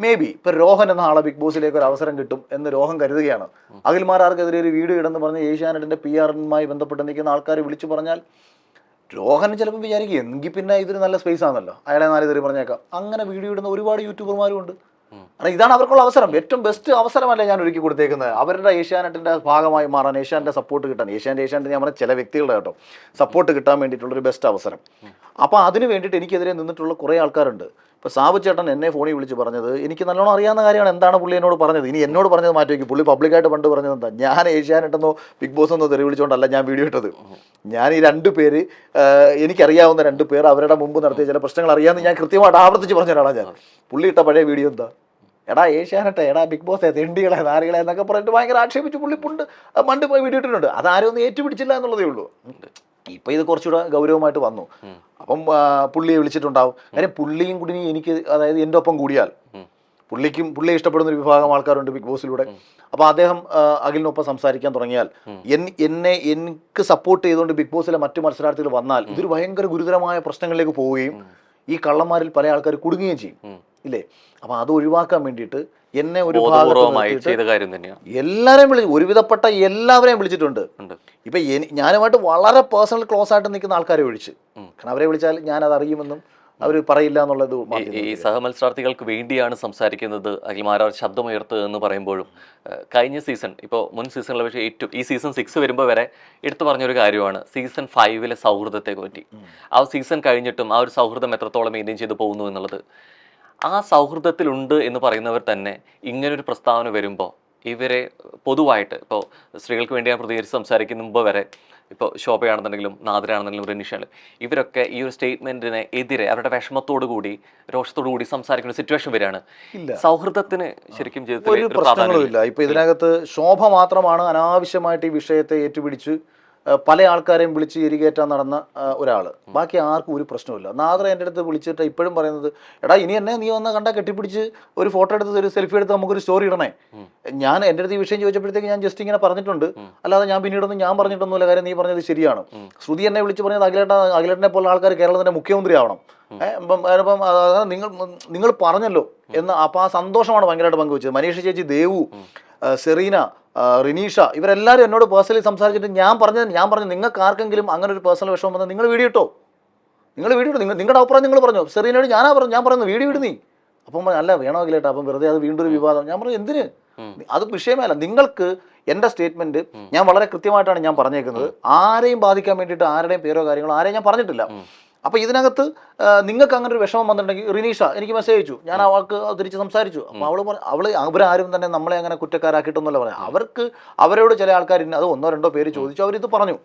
മേ ബി ഇപ്പം രോഹൻ എന്ന ആളെ ബിഗ് ബോസിലേക്ക് ഒരു അവസരം കിട്ടും എന്ന് രോഹൻ കരുതുകയാണ്. അഖിൽമാരാർക്കെതിരെ ഒരു വീഡിയോ ഇടെന്ന് പറഞ്ഞ് ഏഷ്യാനെറ്റിൻ്റെ PR-മായി ബന്ധപ്പെട്ട് നിൽക്കുന്ന ആൾക്കാർ വിളിച്ചു പറഞ്ഞാൽ രോഹൻ ചിലപ്പോൾ വിചാരിക്കും എങ്കിൽ പിന്നെ ഇതൊരു നല്ല സ്പേസ് ആണല്ലോ, അയാളെ 4 തെറി പറഞ്ഞേക്കാം. അങ്ങനെ വീഡിയോ ഇടുന്ന ഒരുപാട് യൂട്യൂബർമാരും ഉണ്ട്. കാരണം ഇതാണ് അവർക്കുള്ള അവസരം, ഏറ്റവും ബെസ്റ്റ് അവസരമല്ലേ ഞാൻ ഒരുക്കി കൊടുത്തേക്കുന്നത്. അവരുടെ ഏഷ്യാനെറ്റിൻ്റെ ഭാഗമായി മാറാൻ, ഏഷ്യാൻ്റെ സപ്പോർട്ട് കിട്ടാൻ, ഏഷ്യാനെറ്റ് ഞാൻ പറഞ്ഞ ചില വ്യക്തികളുടെ കേട്ടോ സപ്പോർട്ട് കിട്ടാൻ വേണ്ടിയിട്ടുള്ളൊരു ബെസ്റ്റ് അവസരം. അപ്പോൾ അതിന് വേണ്ടിയിട്ട് എനിക്കെതിരെ നിന്നിട്ടുള്ള കുറേ ആൾക്കാരുണ്ട്. ഇപ്പോൾ സാബു ചേട്ടൻ എന്നെ ഫോണിൽ വിളിച്ച് പറഞ്ഞത് എനിക്ക് നല്ലോണം അറിയാവുന്ന കാര്യമാണ്. എന്താണ് പുള്ളി എന്നോട് പറഞ്ഞത്? ഇനി എന്നോട് പറഞ്ഞത് മാറ്റി വയ്ക്കും. പുള്ളി പബ്ലിക്കായിട്ട് പണ്ട് പറഞ്ഞത് എന്താ, ഞാൻ ഏഷ്യാനെട്ടെന്നോ ബിഗ് ബോസ് എന്നോ തെറി വിളിച്ചുകൊണ്ടല്ല ഞാൻ വീഡിയോ ഇട്ടത്. ഞാൻ ഈ 2 പേര് എനിക്കറിയാവുന്ന 2 പേർ അവരുടെ മുമ്പ് നടത്തിയ ചില പ്രശ്നങ്ങൾ അറിയാമെന്ന് ഞാൻ കൃത്യമായിട്ട് ആവർത്തിച്ച് പറഞ്ഞ ഒരാളാണ് ഞാൻ. പുള്ളി ഇട്ട പഴയ വീഡിയോ എന്താ? എടാ ഏഷ്യാനെട്ടെ, എടാ ബിഗ് ബോസ്, തെണ്ടികളെ, നാരികളെ എന്നൊക്കെ പറഞ്ഞിട്ട് ഭയങ്കര ആക്ഷേപിച്ച് പുള്ളിപ്പുണ്ട് മണ്ട് പോയി വീഡിയോ ഇട്ടിട്ടുണ്ട്. അതാരും ഒന്നും ഏറ്റുപിടിച്ചില്ല എന്നുള്ളതേ ഉള്ളൂ. ഇപ്പൊ ഇത് കുറച്ചുകൂടെ ഗൗരവമായിട്ട് വന്നു. അപ്പം പുള്ളിയെ വിളിച്ചിട്ടുണ്ടാവും. കാര്യം പുള്ളിയും കൂടി എനിക്ക്, അതായത് എൻ്റെ ഒപ്പം കൂടിയാൽ പുള്ളിയെ ഇഷ്ടപ്പെടുന്ന ഒരു വിഭാഗം ആൾക്കാരുണ്ട് ബിഗ് ബോസിലൂടെ. അപ്പൊ അദ്ദേഹം അഖിലിനൊപ്പം സംസാരിക്കാൻ തുടങ്ങിയാൽ എനിക്ക് സപ്പോർട്ട് ചെയ്തുകൊണ്ട് ബിഗ് ബോസിലെ മറ്റു മത്സരാർത്ഥികൾ വന്നാൽ ഇതൊരു ഭയങ്കര ഗുരുതരമായ പ്രശ്നങ്ങളിലേക്ക് പോവുകയും ഈ കള്ളന്മാരിൽ പല ആൾക്കാർ കുടുങ്ങുകയും ചെയ്യും, ഇല്ലേ? അപ്പൊ അത് ഒഴിവാക്കാൻ വേണ്ടിയിട്ട് എന്നെ ഒരു എല്ലാരെയും വിളിച്ചു, ഒരുവിധപ്പെട്ട എല്ലാവരെയും വിളിച്ചിട്ടുണ്ട്. ഇപ്പൊ ഞാനുമായിട്ട് വളരെ പേഴ്സണൽ ക്ലോസ് ആയിട്ട് നിൽക്കുന്ന ആൾക്കാരെ വിളിച്ച്, കാരണം അവരെ വിളിച്ചാൽ ഞാൻ അത് അറിയുമെന്നും അവർ പറയില്ല എന്നുള്ളത്. ഈ സഹമത്സരാർത്ഥികൾക്ക് വേണ്ടിയാണ് സംസാരിക്കുന്നത് അഖിൽമാരാർ ശബ്ദമുയർത്തുക എന്ന് പറയുമ്പോഴും കഴിഞ്ഞ സീസൺ, ഇപ്പോൾ മുൻ സീസണിലെ പക്ഷേ ഏറ്റവും ഈ സീസൺ 6 വരുമ്പോൾ വരെ എടുത്തു പറഞ്ഞൊരു കാര്യമാണ് സീസൺ 5 സൗഹൃദത്തെ പറ്റി. ആ സീസൺ കഴിഞ്ഞിട്ടും ആ ഒരു സൗഹൃദം എത്രത്തോളം മെയിൻറ്റെയിൻ ചെയ്ത് പോകുന്നു എന്നുള്ളത്. ആ സൗഹൃദത്തിലുണ്ട് എന്ന് പറയുന്നവർ തന്നെ ഇങ്ങനൊരു പ്രസ്താവന വരുമ്പോൾ ഇവരെ പൊതുവായിട്ട്, ഇപ്പോൾ സ്ത്രീകൾക്ക് വേണ്ടി ഞാൻ പ്രതികരിച്ച് സംസാരിക്കുന്ന മുമ്പ് വരെ, ഇപ്പോൾ ശോഭയാണെന്നുണ്ടെങ്കിലും നാദരാണെന്നുണ്ടെങ്കിലും റെനീഷാണെങ്കിലും ഇവരൊക്കെ ഈ ഒരു സ്റ്റേറ്റ്മെന്റിന് എതിരെ അവരുടെ വിഷമത്തോടു കൂടി രോഷത്തോടു കൂടി സംസാരിക്കുന്ന സിറ്റുവേഷൻ വരികയാണ്. സൗഹൃദത്തിന് ശരിക്കും ഒരു പ്രശ്നങ്ങളും ഇല്ല. ഇപ്പൊ ഇതിനകത്ത് ശോഭ മാത്രമാണ് അനാവശ്യമായിട്ട് ഈ വിഷയത്തെ ഏറ്റുപിടിച്ച് പല ആൾക്കാരെയും വിളിച്ച് എരികേറ്റാൻ നടന്ന ഒരാൾ. ബാക്കി ആർക്കും ഒരു പ്രശ്നമില്ല. നാദർ എൻ്റെ അടുത്ത് വിളിച്ചിട്ട് ഇപ്പോഴും പറയുന്നത്, എടാ ഇനി എന്നെ നീ വന്ന് കണ്ടാൽ കെട്ടിപ്പിടിച്ച് ഒരു ഫോട്ടോ എടുത്ത് ഒരു സെൽഫി എടുത്ത് നമുക്കൊരു സ്റ്റോറി ഇടണേ. ഞാൻ എൻ്റെ അടുത്ത് ഈ വിഷയം ചോദിച്ചപ്പോഴത്തേക്ക് ഞാൻ ജസ്റ്റ് ഇങ്ങനെ പറഞ്ഞിട്ടുണ്ട്, അല്ലാതെ ഞാൻ പിന്നീടൊന്നും ഞാൻ പറഞ്ഞിട്ടൊന്നുമില്ല. കാര്യം നീ പറഞ്ഞത് ശരിയാണ്. ശ്രുതി എന്നെ വിളിച്ച് പറഞ്ഞത് അഖിലേട്ടനെ പോലുള്ള ആൾക്കാർ കേരളത്തിന്റെ മുഖ്യമന്ത്രി ആവണം. അപ്പം നിങ്ങൾ പറഞ്ഞല്ലോ എന്ന്. അപ്പൊ ആ സന്തോഷമാണ് ഭയങ്കരമായിട്ട് പങ്കുവെച്ചത്. മനീഷ ചേച്ചി, ദേവു, സെറീന, റിനീഷ, ഇവരെല്ലാവരും എന്നോട് പേഴ്സണലി സംസാരിച്ചിട്ട് ഞാൻ പറഞ്ഞു നിങ്ങൾക്ക് ആർക്കെങ്കിലും അങ്ങനെ ഒരു പേഴ്സണൽ വിഷമം വന്നാൽ നിങ്ങൾ വീഡിയോ ഇട്ടോ, നിങ്ങളുടെ അഭിപ്രായം നിങ്ങൾ പറഞ്ഞു. സെറീനോട് ഞാൻ പറഞ്ഞു വീഡിയോ ഇടുന്നീ. അപ്പം അല്ല വേണോ അഖിലേട്ടാ, അപ്പം വെറുതെ അത് വീണ്ടും ഒരു വിവാദം. ഞാൻ പറഞ്ഞു എന്തിന്, അത് വിഷയമേ അല്ല. നിങ്ങൾക്ക് എൻ്റെ സ്റ്റേറ്റ്മെന്റ് ഞാൻ വളരെ കൃത്യമായിട്ടാണ് ഞാൻ പറഞ്ഞേക്കുന്നത്. ആരെയും ബാധിക്കാൻ വേണ്ടിയിട്ട് ആരുടെയും പേരോ കാര്യങ്ങളോ ആരെയും ഞാൻ പറഞ്ഞിട്ടില്ല. അപ്പൊ ഇതിനകത്ത് നിങ്ങൾക്ക് അങ്ങനെ ഒരു വിഷമം വന്നിട്ടുണ്ടെങ്കിൽ റിനീഷ എനിക്ക് മെസ്സേജ് അയച്ചു, ഞാൻ അവൾക്ക് തിരിച്ച് സംസാരിച്ചു. അപ്പൊ അവരാരും തന്നെ നമ്മളെ അങ്ങനെ കുറ്റക്കാരാക്കിയിട്ടൊന്നുമല്ല പറയാം. അവരോട് ചില ആൾക്കാർ അത് 1-2 പേര് ചോദിച്ചു, അവരിത് പറഞ്ഞു.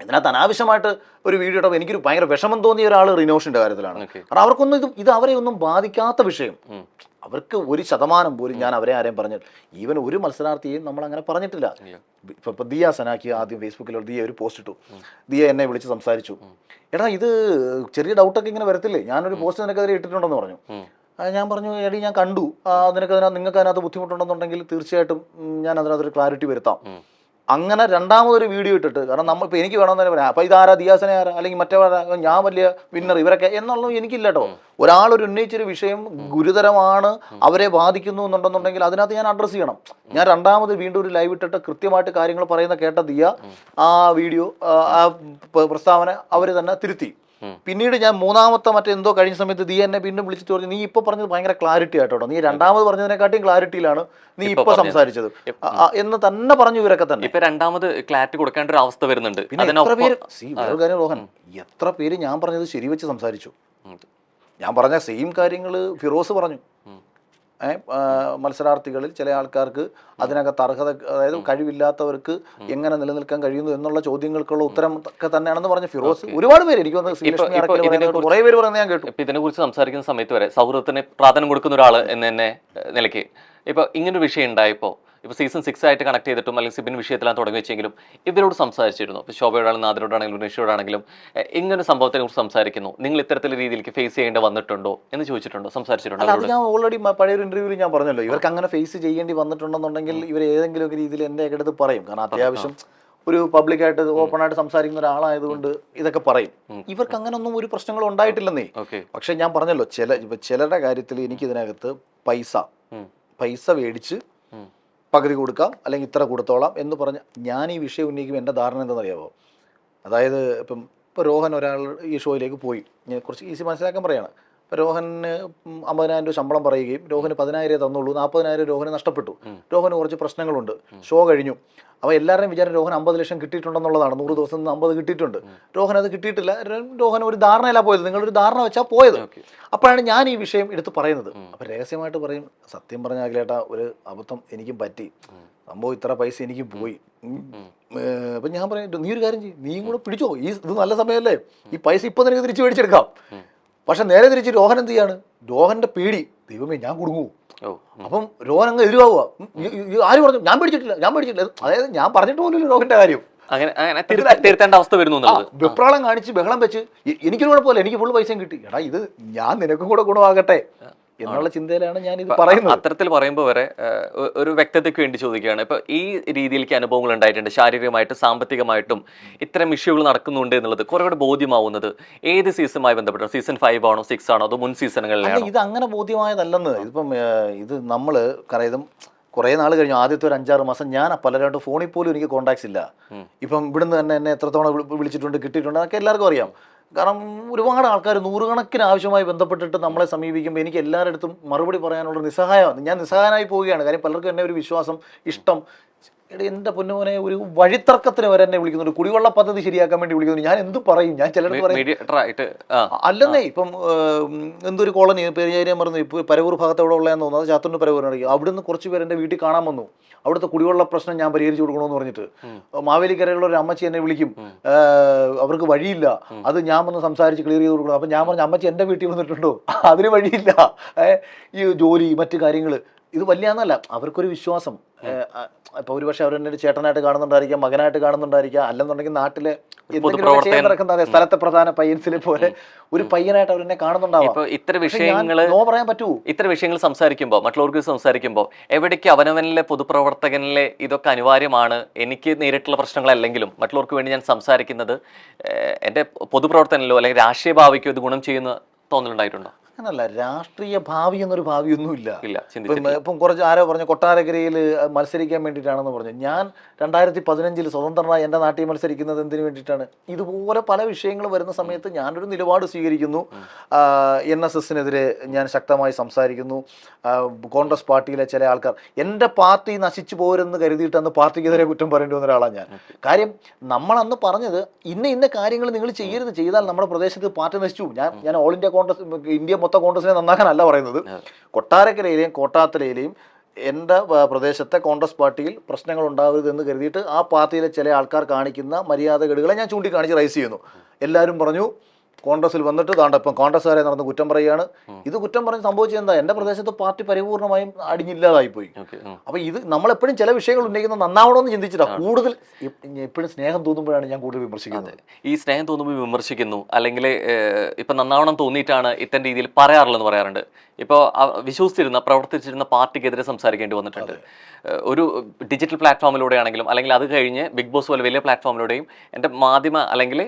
ഇതിനകത്ത് അനാവശ്യമായിട്ട് ഒരു വീഡിയോ ഇട്ടപ്പോൾ എനിക്കൊരു ഭയങ്കര വിഷമം തോന്നിയ ഒരാൾ റിനോഷിന്റെ കാര്യത്തിലാണ്. കാരണം അവർക്കൊന്നും ഇത് അവരെ ഒന്നും ബാധിക്കാത്ത വിഷയം. അവർക്ക് 1% പോലും ഞാൻ അവരെ ആരെയും പറഞ്ഞു, ഈവൻ ഒരു മത്സരാർത്ഥിയെയും നമ്മൾ അങ്ങനെ പറഞ്ഞിട്ടില്ല. ഇപ്പൊ ദിയ സനാക്കി ആദ്യം ഫേസ്ബുക്കിൽ ദിയ ഒരു പോസ്റ്റ് ഇട്ടു. ദിയ എന്നെ വിളിച്ച് സംസാരിച്ചു, എടാ ഇത് ചെറിയ ഡൗട്ടൊക്കെ ഇങ്ങനെ വരത്തില്ലേ, ഞാനൊരു പോസ്റ്റ് നിനക്കെതിരെ ഇട്ടിട്ടുണ്ടെന്ന് പറഞ്ഞു. ഞാൻ പറഞ്ഞു, എടി ഞാൻ കണ്ടു, നിങ്ങൾക്ക് അതിനകത്ത് ബുദ്ധിമുട്ടുണ്ടെന്നുണ്ടെങ്കിൽ തീർച്ചയായിട്ടും ഞാൻ അതിനകത്തൊരു ക്ലാരിറ്റി വരുത്താം. അങ്ങനെ രണ്ടാമതൊരു വീഡിയോ ഇട്ടിട്ട്, കാരണം നമ്മൾ ഇപ്പൊ എനിക്ക് വേണമെന്ന് തന്നെ പറയാം, അപ്പൊ ഇതാരാ, ദിയാസനെ ആരാ, അല്ലെങ്കിൽ മറ്റേവരാ, ഞാൻ വലിയ വിന്നർ ഇവരൊക്കെ എന്നുള്ളത് എനിക്കില്ല കേട്ടോ. ഒരാളൊരു ഉന്നയിച്ചൊരു വിഷയം ഗുരുതരമാണ്, അവരെ ബാധിക്കുന്നു എന്നുണ്ടെന്നുണ്ടെങ്കിൽ അതിനകത്ത് ഞാൻ അഡ്രസ്സ് ചെയ്യണം. ഞാൻ രണ്ടാമത് വീണ്ടും ഒരു ലൈവ് ഇട്ടിട്ട് കൃത്യമായിട്ട് കാര്യങ്ങൾ പറയുന്ന കേട്ട ദിയ ആ വീഡിയോ ആ പ്രസ്താവന അവർ തന്നെ തിരുത്തി. പിന്നീട് ഞാൻ മൂന്നാമത്തെ മറ്റെന്തോ കഴിഞ്ഞ സമയത്ത് ദിയ എന്നെ വീണ്ടും വിളിച്ചിട്ട് പറഞ്ഞു, നീ ഇപ്പൊ പറഞ്ഞത് ഭയങ്കര ക്ലാരിറ്റി ആയിട്ടോ, നീ രണ്ടാമത് പറഞ്ഞതിനെക്കാട്ടിയും ക്ലാരിറ്റിയിലാണ് നീ ഇപ്പൊ സംസാരിച്ചത് എന്ന് തന്നെ പറഞ്ഞു. ഇവരൊക്കെ തന്നെ ഇപ്പൊ രണ്ടാമത് ക്ലാരിറ്റി കൊടുക്കേണ്ട ഒരു അവസ്ഥ വരുന്നുണ്ട്. പിന്നെ എത്ര പേര് വേറൊരു കാര്യം റോഹൻ, എത്ര പേര് ഞാൻ പറഞ്ഞത് ശരിവെച്ച് സംസാരിച്ചു. ഞാൻ പറഞ്ഞ സെയിം കാര്യങ്ങൾ ഫിറോസ് പറഞ്ഞു. മത്സരാർത്ഥികളിൽ ചില ആൾക്കാർക്ക് അതിനകത്ത് അർഹത, അതായത് കഴിവില്ലാത്തവർക്ക് എങ്ങനെ നിലനിൽക്കാൻ കഴിയുന്നു എന്നുള്ള ചോദ്യങ്ങൾക്കുള്ള ഉത്തരം ഒക്കെ തന്നെയാണെന്ന് പറഞ്ഞ ഫിറോസ്. ഒരുപാട് പേര് എനിക്ക് കുറെ പേര് പറയുന്നത് ഞാൻ കേട്ടു. ഇതിനെ കുറിച്ച് സംസാരിക്കുന്ന സമയത്ത് വരെ സൗഹൃദത്തിന് പ്രാധാന്യം കൊടുക്കുന്ന ഒരാൾ എന്ന നിലയ്ക്ക് ഇപ്പൊ ഇങ്ങനൊരു വിഷയം ഉണ്ടായപ്പോ, ഇപ്പൊ സീസൺ 6 ആയിട്ട് കണക്ട് ചെയ്തിട്ടും അല്ലെങ്കിൽ സിബിൻ വിഷയത്തിലാണ് തുടങ്ങി വെച്ചെങ്കിലും ഇവരോട് സംസാരിച്ചിരുന്നു. ഇപ്പൊ ശോഭയോടാണെങ്കിലും നാദിനോടാണെങ്കിലും റിനീഷയോടാണെങ്കിലും ഇങ്ങനെ സംഭവത്തെ കുറിച്ച് സംസാരിക്കുന്നു, നിങ്ങൾ ഇത്തരത്തിലുള്ള രീതിയിലേക്ക് ഫേസ് ചെയ്യേണ്ടി വന്നിട്ടുണ്ടോ എന്ന് ചോദിച്ചിട്ടുണ്ടോ, സംസാരിച്ചിട്ടുണ്ടോ? അത് ഞാൻ ഓൾറെഡി പഴയൊരു ഇന്റർവ്യൂവിൽ ഞാൻ പറഞ്ഞല്ലോ, ഇവർക്ക് അങ്ങനെ ഫേസ് ചെയ്യേണ്ടി വന്നിട്ടുണ്ടെന്നുണ്ടെങ്കിൽ ഇവർ ഏതെങ്കിലും ഒക്കെ രീതിയിൽ എൻ്റെ അടുത്ത് പറയും. കാരണം അത്യാവശ്യം ഒരു പബ്ലിക്കായിട്ട് ഓപ്പൺ ആയിട്ട് സംസാരിക്കുന്ന ഒരാളായതുകൊണ്ട് ഇതൊക്കെ പറയും. ഇവർക്ക് അങ്ങനൊന്നും ഒരു പ്രശ്നങ്ങളും ഉണ്ടായിട്ടില്ലെന്നേ. പക്ഷെ ഞാൻ പറഞ്ഞല്ലോ, ചിലരുടെ കാര്യത്തിൽ എനിക്ക് ഇതിനകത്ത് പൈസ മേടിച്ച് പകുതി കൊടുക്കാം അല്ലെങ്കിൽ ഇത്ര കൊടുത്തോളാം എന്ന് പറഞ്ഞ് ഞാൻ ഈ വിഷയം ഉന്നയിക്കും. എൻ്റെ ധാരണ എന്താണെന്നറിയാമോ? അതായത് ഇപ്പോൾ രോഹൻ ഒരാൾ ഈ ഷോയിലേക്ക് പോയി, ഞാൻ കുറച്ച് ഈസി മനസ്സിലാക്കാൻ പറയാണ്. ഇപ്പോൾ രോഹന് 50,000 രൂപ ശമ്പളം പറയുകയും രോഹന് 10,000 തന്നുള്ളൂ, 40,000 രോഹന് നഷ്ടപ്പെട്ടു. രോഹന് കുറച്ച് പ്രശ്നങ്ങളുണ്ട്, ഷോ കഴിഞ്ഞു. അപ്പോൾ എല്ലാവരുടെയും വിചാരം രോഹൻ 50 ലക്ഷം കിട്ടിയിട്ടുണ്ടെന്നുള്ളതാണ്. 100 ദിവസം 50 കിട്ടിയിട്ടുണ്ട്. രോഹൻ അത് കിട്ടിയിട്ടില്ല. രോഹൻ ഒരു ധാരണയില്ല പോയത്, നിങ്ങളൊരു ധാരണ വെച്ചാൽ പോയത്. അപ്പോഴാണ് ഞാൻ ഈ വിഷയം എടുത്ത് പറയുന്നത്. അപ്പം രഹസ്യമായിട്ട് പറയും, സത്യം പറഞ്ഞ അഖിലേട്ടാ ഒരു അബദ്ധം എനിക്കും പറ്റി, സംഭവം ഇത്ര പൈസ എനിക്ക് പോയി. അപ്പം ഞാൻ പറയും, നീ ഒരു കാര്യം ചെയ്യും, നീയും കൂടെ പിടിച്ചോ, ഇത് നല്ല സമയമല്ലേ, ഈ പൈസ ഇപ്പം നിനക്ക് തിരിച്ച് മേടിച്ചെടുക്കാം. പക്ഷെ നേരെ തിരിച്ച് രോഹൻ എന്ത് ചെയ്യാണ്, രോഹന്റെ പേടി ദൈവമേ ഞാൻ കുടുങ്ങൂ. ഓ. അപ്പം രോഹൻ അങ്ങ് എതിരാവുക. ആര് പറഞ്ഞു ഞാൻ പേടിച്ചിട്ടില്ല. അതായത് ഞാൻ പറഞ്ഞിട്ട് പോലും രോഹന്റെ കാര്യം അങ്ങനെ തിരുത്തേണ്ട അവസ്ഥ വരുന്നു എന്നുള്ളത്. വെപ്രാളം കാണിച്ച് ബഹളം വെച്ച് എനിക്കൊരു കുഴപ്പമില്ല, എനിക്ക് ഫുള്ള് പൈസയും കിട്ടി, എടാ ഇത് ഞാൻ നിനക്കും കൂടെ ഗുണമാകട്ടെ എന്നുള്ള ചിന്തയിലാണ് ഞാൻ ഇത് പറയുന്നത്. അത്തരത്തിൽ പറയുമ്പോൾ വരെ ഒരു വ്യക്തതയ്ക്ക് വേണ്ടി ചോദിക്കുകയാണ്. ഇപ്പൊ ഈ രീതിയിലേക്ക് അനുഭവങ്ങൾ ഉണ്ടായിട്ടുണ്ട്, ശാരീരികമായിട്ടും സാമ്പത്തികമായിട്ടും ഇത്തരം ഇഷ്യൂകൾ നടക്കുന്നുണ്ട് എന്നുള്ളത് കുറെ കൂടെ ബോധ്യമാവുന്നത് ഏത് സീസണുമായി ബന്ധപ്പെട്ടോ? സീസൺ 5 ആണോ 6 ആണോ അതോ മുൻ സീസണുകളിലാണോ? ഇത് അങ്ങനെ ബോധ്യമായതല്ലെന്ന്. ഇതിപ്പം ഇത് നമ്മൾ കറയതും കുറേ നാൾ കഴിഞ്ഞു, ആദ്യത്തെ ഒരു 5-6 മാസം ഞാൻ പലരായിട്ട് ഫോണിൽ പോലും എനിക്ക് കോൺടാക്ട്സ് ഇല്ല. ഇപ്പം ഇവിടുന്ന് തന്നെ എന്നെ എത്രത്തോളം വിളിച്ചിട്ടുണ്ട്, കിട്ടിയിട്ടുണ്ട്, അതൊക്കെ എല്ലാവർക്കും അറിയാം. കാരണം ഒരുപാട് ആൾക്കാർ നൂറുകണക്കിന് ആവശ്യമായി ബന്ധപ്പെട്ടിട്ട് നമ്മളെ സമീപിക്കുമ്പോൾ എനിക്ക് എല്ലാവരുടെ അടുത്തും മറുപടി പറയാനുള്ള നിസ്സഹായമാണ്. ഞാൻ നിസ്സഹായനായി പോവുകയാണ്. കാര്യം പലർക്കും എന്നെ ഒരു വിശ്വാസം, ഇഷ്ടം. എൻ്റെ പൊന്നുമോനെ ഒരു വഴിത്തർക്കത്തിന് വരെ എന്നെ വിളിക്കുന്നുണ്ട്, കുടിവെള്ള പദ്ധതി ശരിയാക്കാൻ വേണ്ടി വിളിക്കുന്നുണ്ട്. ഞാൻ എന്ത് പറയും? ഞാൻ ചിലർ പറയും അല്ലെന്നേ. ഇപ്പം എന്തൊരു കോളനി പേര് മറന്നു, ഇപ്പോൾ പരവൂർ ഭാഗത്ത് എവിടെ ഉള്ളതെന്ന് തോന്നുന്നു, അത് ചാത്തൂർ പരവൂരാണെങ്കിൽ അവിടുന്ന് കുറച്ച് പേര് എൻ്റെ വീട്ടിൽ കാണാൻ വന്നു. അവിടുത്തെ കുടിവെള്ള പ്രശ്നം ഞാൻ പരിഹരിച്ചു കൊടുക്കണമെന്ന് പറഞ്ഞിട്ട് മാവേലിക്കരയുള്ള ഒരു അമ്മച്ചി എന്നെ വിളിക്കും, അവർക്ക് വഴിയില്ല, അത് ഞാൻ വന്ന് സംസാരിച്ച് ക്ലിയർ ചെയ്ത് കൊടുക്കണം. അപ്പം ഞാൻ പറഞ്ഞു അമ്മച്ചി എൻ്റെ വീട്ടിൽ വന്നിട്ടുണ്ടോ? അതിന് വഴിയില്ല. ഈ ജോലി മറ്റു കാര്യങ്ങൾ ഇത് വലിയന്നല്ല, അവർക്കൊരു വിശ്വാസം. ഇപ്പോൾ ഒരു പക്ഷേ അവരെന്നെ ചേട്ടനായിട്ട് കാണുന്നുണ്ടായിരിക്കാം, മകനായിട്ട് കാണുന്നുണ്ടായിരിക്കാം, അല്ലെന്നുണ്ടെങ്കിൽ നാട്ടിലെ എന്തെങ്കിലും ചെയ്യാൻ നടക്കുന്ന സ്ഥലത്തെ പ്രധാന പയ്യൻസിലെ പോലെ ഒരു പയ്യനായിട്ട് അവരെന്നെ കാണുന്നുണ്ടാവാം. ഇത്തരം വിഷയങ്ങൾ പറയാൻ പറ്റുമോ? ഇത്തരം വിഷയങ്ങൾ സംസാരിക്കുമ്പോൾ, മറ്റുള്ളവർക്ക് സംസാരിക്കുമ്പോൾ എവിടേക്ക് അവനവനിലെ പൊതുപ്രവർത്തകനിലെ ഇതൊക്കെ അനിവാര്യമാണ്. എനിക്ക് നേരിട്ടുള്ള പ്രശ്നങ്ങളല്ലെങ്കിലും മറ്റുള്ളവർക്ക് വേണ്ടി ഞാൻ സംസാരിക്കുന്നത് എൻ്റെ പൊതുപ്രവർത്തനത്തിലോ അല്ലെങ്കിൽ രാഷ്ട്രീയ ഭാവിക്കോ ഇത് ഗുണം ചെയ്യുന്ന തോന്നലുണ്ടായിട്ടുണ്ടോ? അങ്ങനല്ല, രാഷ്ട്രീയ ഭാവി എന്നൊരു ഭാവിയൊന്നുമില്ല. ഇപ്പം കുറച്ച് ആരോ പറഞ്ഞു കൊട്ടാരക്കരയിൽ മത്സരിക്കാൻ വേണ്ടിയിട്ടാണെന്ന് പറഞ്ഞു. ഞാൻ 2015 സ്വതന്ത്രനായി എൻ്റെ നാട്ടിൽ മത്സരിക്കുന്നത് എന്തിനു വേണ്ടിയിട്ടാണ്? ഇതുപോലെ പല വിഷയങ്ങൾ വരുന്ന സമയത്ത് ഞാനൊരു നിലപാട് സ്വീകരിക്കുന്നു. NSSനെതിരെ ഞാൻ ശക്തമായി സംസാരിക്കുന്നു. കോൺഗ്രസ് പാർട്ടിയിലെ ചില ആൾക്കാർ എൻ്റെ പാർട്ടി നശിച്ചു പോരെന്ന് കരുതിയിട്ട് അന്ന് പാർട്ടിക്കെതിരെ കുറ്റം പറയേണ്ടി വന്ന ഒരാളാണ് ഞാൻ. കാര്യം നമ്മളന്ന് പറഞ്ഞത് ഇന്ന കാര്യങ്ങൾ നിങ്ങൾ ചെയ്യരുത്, ചെയ്താൽ നമ്മുടെ പ്രദേശത്ത് പാർട്ടി നശിച്ചു. ഞാൻ ഓൾ ഇന്ത്യ കോൺഗ്രസ്, ഇന്ത്യ മൊത്തം കോൺഗ്രസിനെ നന്നാക്കാനല്ല പറയുന്നത്. കൊട്ടാരക്കരയിലെയും കോട്ടാത്തലയിലെയും എൻ്റെ പ്രദേശത്തെ കോൺഗ്രസ് പാർട്ടിയിൽ പ്രശ്നങ്ങൾ ഉണ്ടാവരുത് എന്ന് കരുതിയിട്ട് ആ പാർട്ടിയിലെ ചില ആൾക്കാർ കാണിക്കുന്ന മര്യാദകേടുകളെ ഞാൻ ചൂണ്ടിക്കാണിച്ച് റൈസ് ചെയ്യുന്നു. എല്ലാവരും പറഞ്ഞു കോൺഗ്രസിൽ വന്നിട്ട് താണ്ട ഇപ്പം കോൺഗ്രസ്സുകാരെ നടന്ന് കുറ്റം പറയുകയാണ്. ഇത് കുറ്റം പറഞ്ഞ് സംഭവിച്ചത് എന്താ? എൻ്റെ പ്രദേശത്ത് പാർട്ടി പരിപൂർണമായും അടിഞ്ഞില്ലാതായിപ്പോയി. അപ്പോൾ ഇത് നമ്മളെപ്പോഴും ചില വിഷയങ്ങൾ ഉന്നയിക്കുന്നത് നന്നാവണമെന്ന് ചിന്തിച്ചിട്ടാണ്. കൂടുതൽ എപ്പോഴും സ്നേഹം തോന്നുമ്പോഴാണ് ഞാൻ കൂടുതൽ വിമർശിക്കുന്നത്. ഈ സ്നേഹം തോന്നുമ്പോൾ വിമർശിക്കുന്നു, അല്ലെങ്കിൽ ഇപ്പം നന്നാവണം തോന്നിയിട്ടാണ് ഇത്തരം രീതിയിൽ പറയാറുള്ളതെന്ന് പറയാറുണ്ട്. ഇപ്പോൾ വിശ്വസിച്ചിരുന്ന പ്രവർത്തിച്ചിരുന്ന പാർട്ടിക്കെതിരെ സംസാരിക്കേണ്ടി വന്നിട്ടുണ്ട്. ഒരു ഡിജിറ്റൽ പ്ലാറ്റ്ഫോമിലൂടെ ആണെങ്കിലും അല്ലെങ്കിൽ അത് കഴിഞ്ഞ് ബിഗ് ബോസ് പോലെ വലിയ പ്ലാറ്റ്ഫോമിലൂടെയും എൻ്റെ മാധ്യമ അല്ലെങ്കിൽ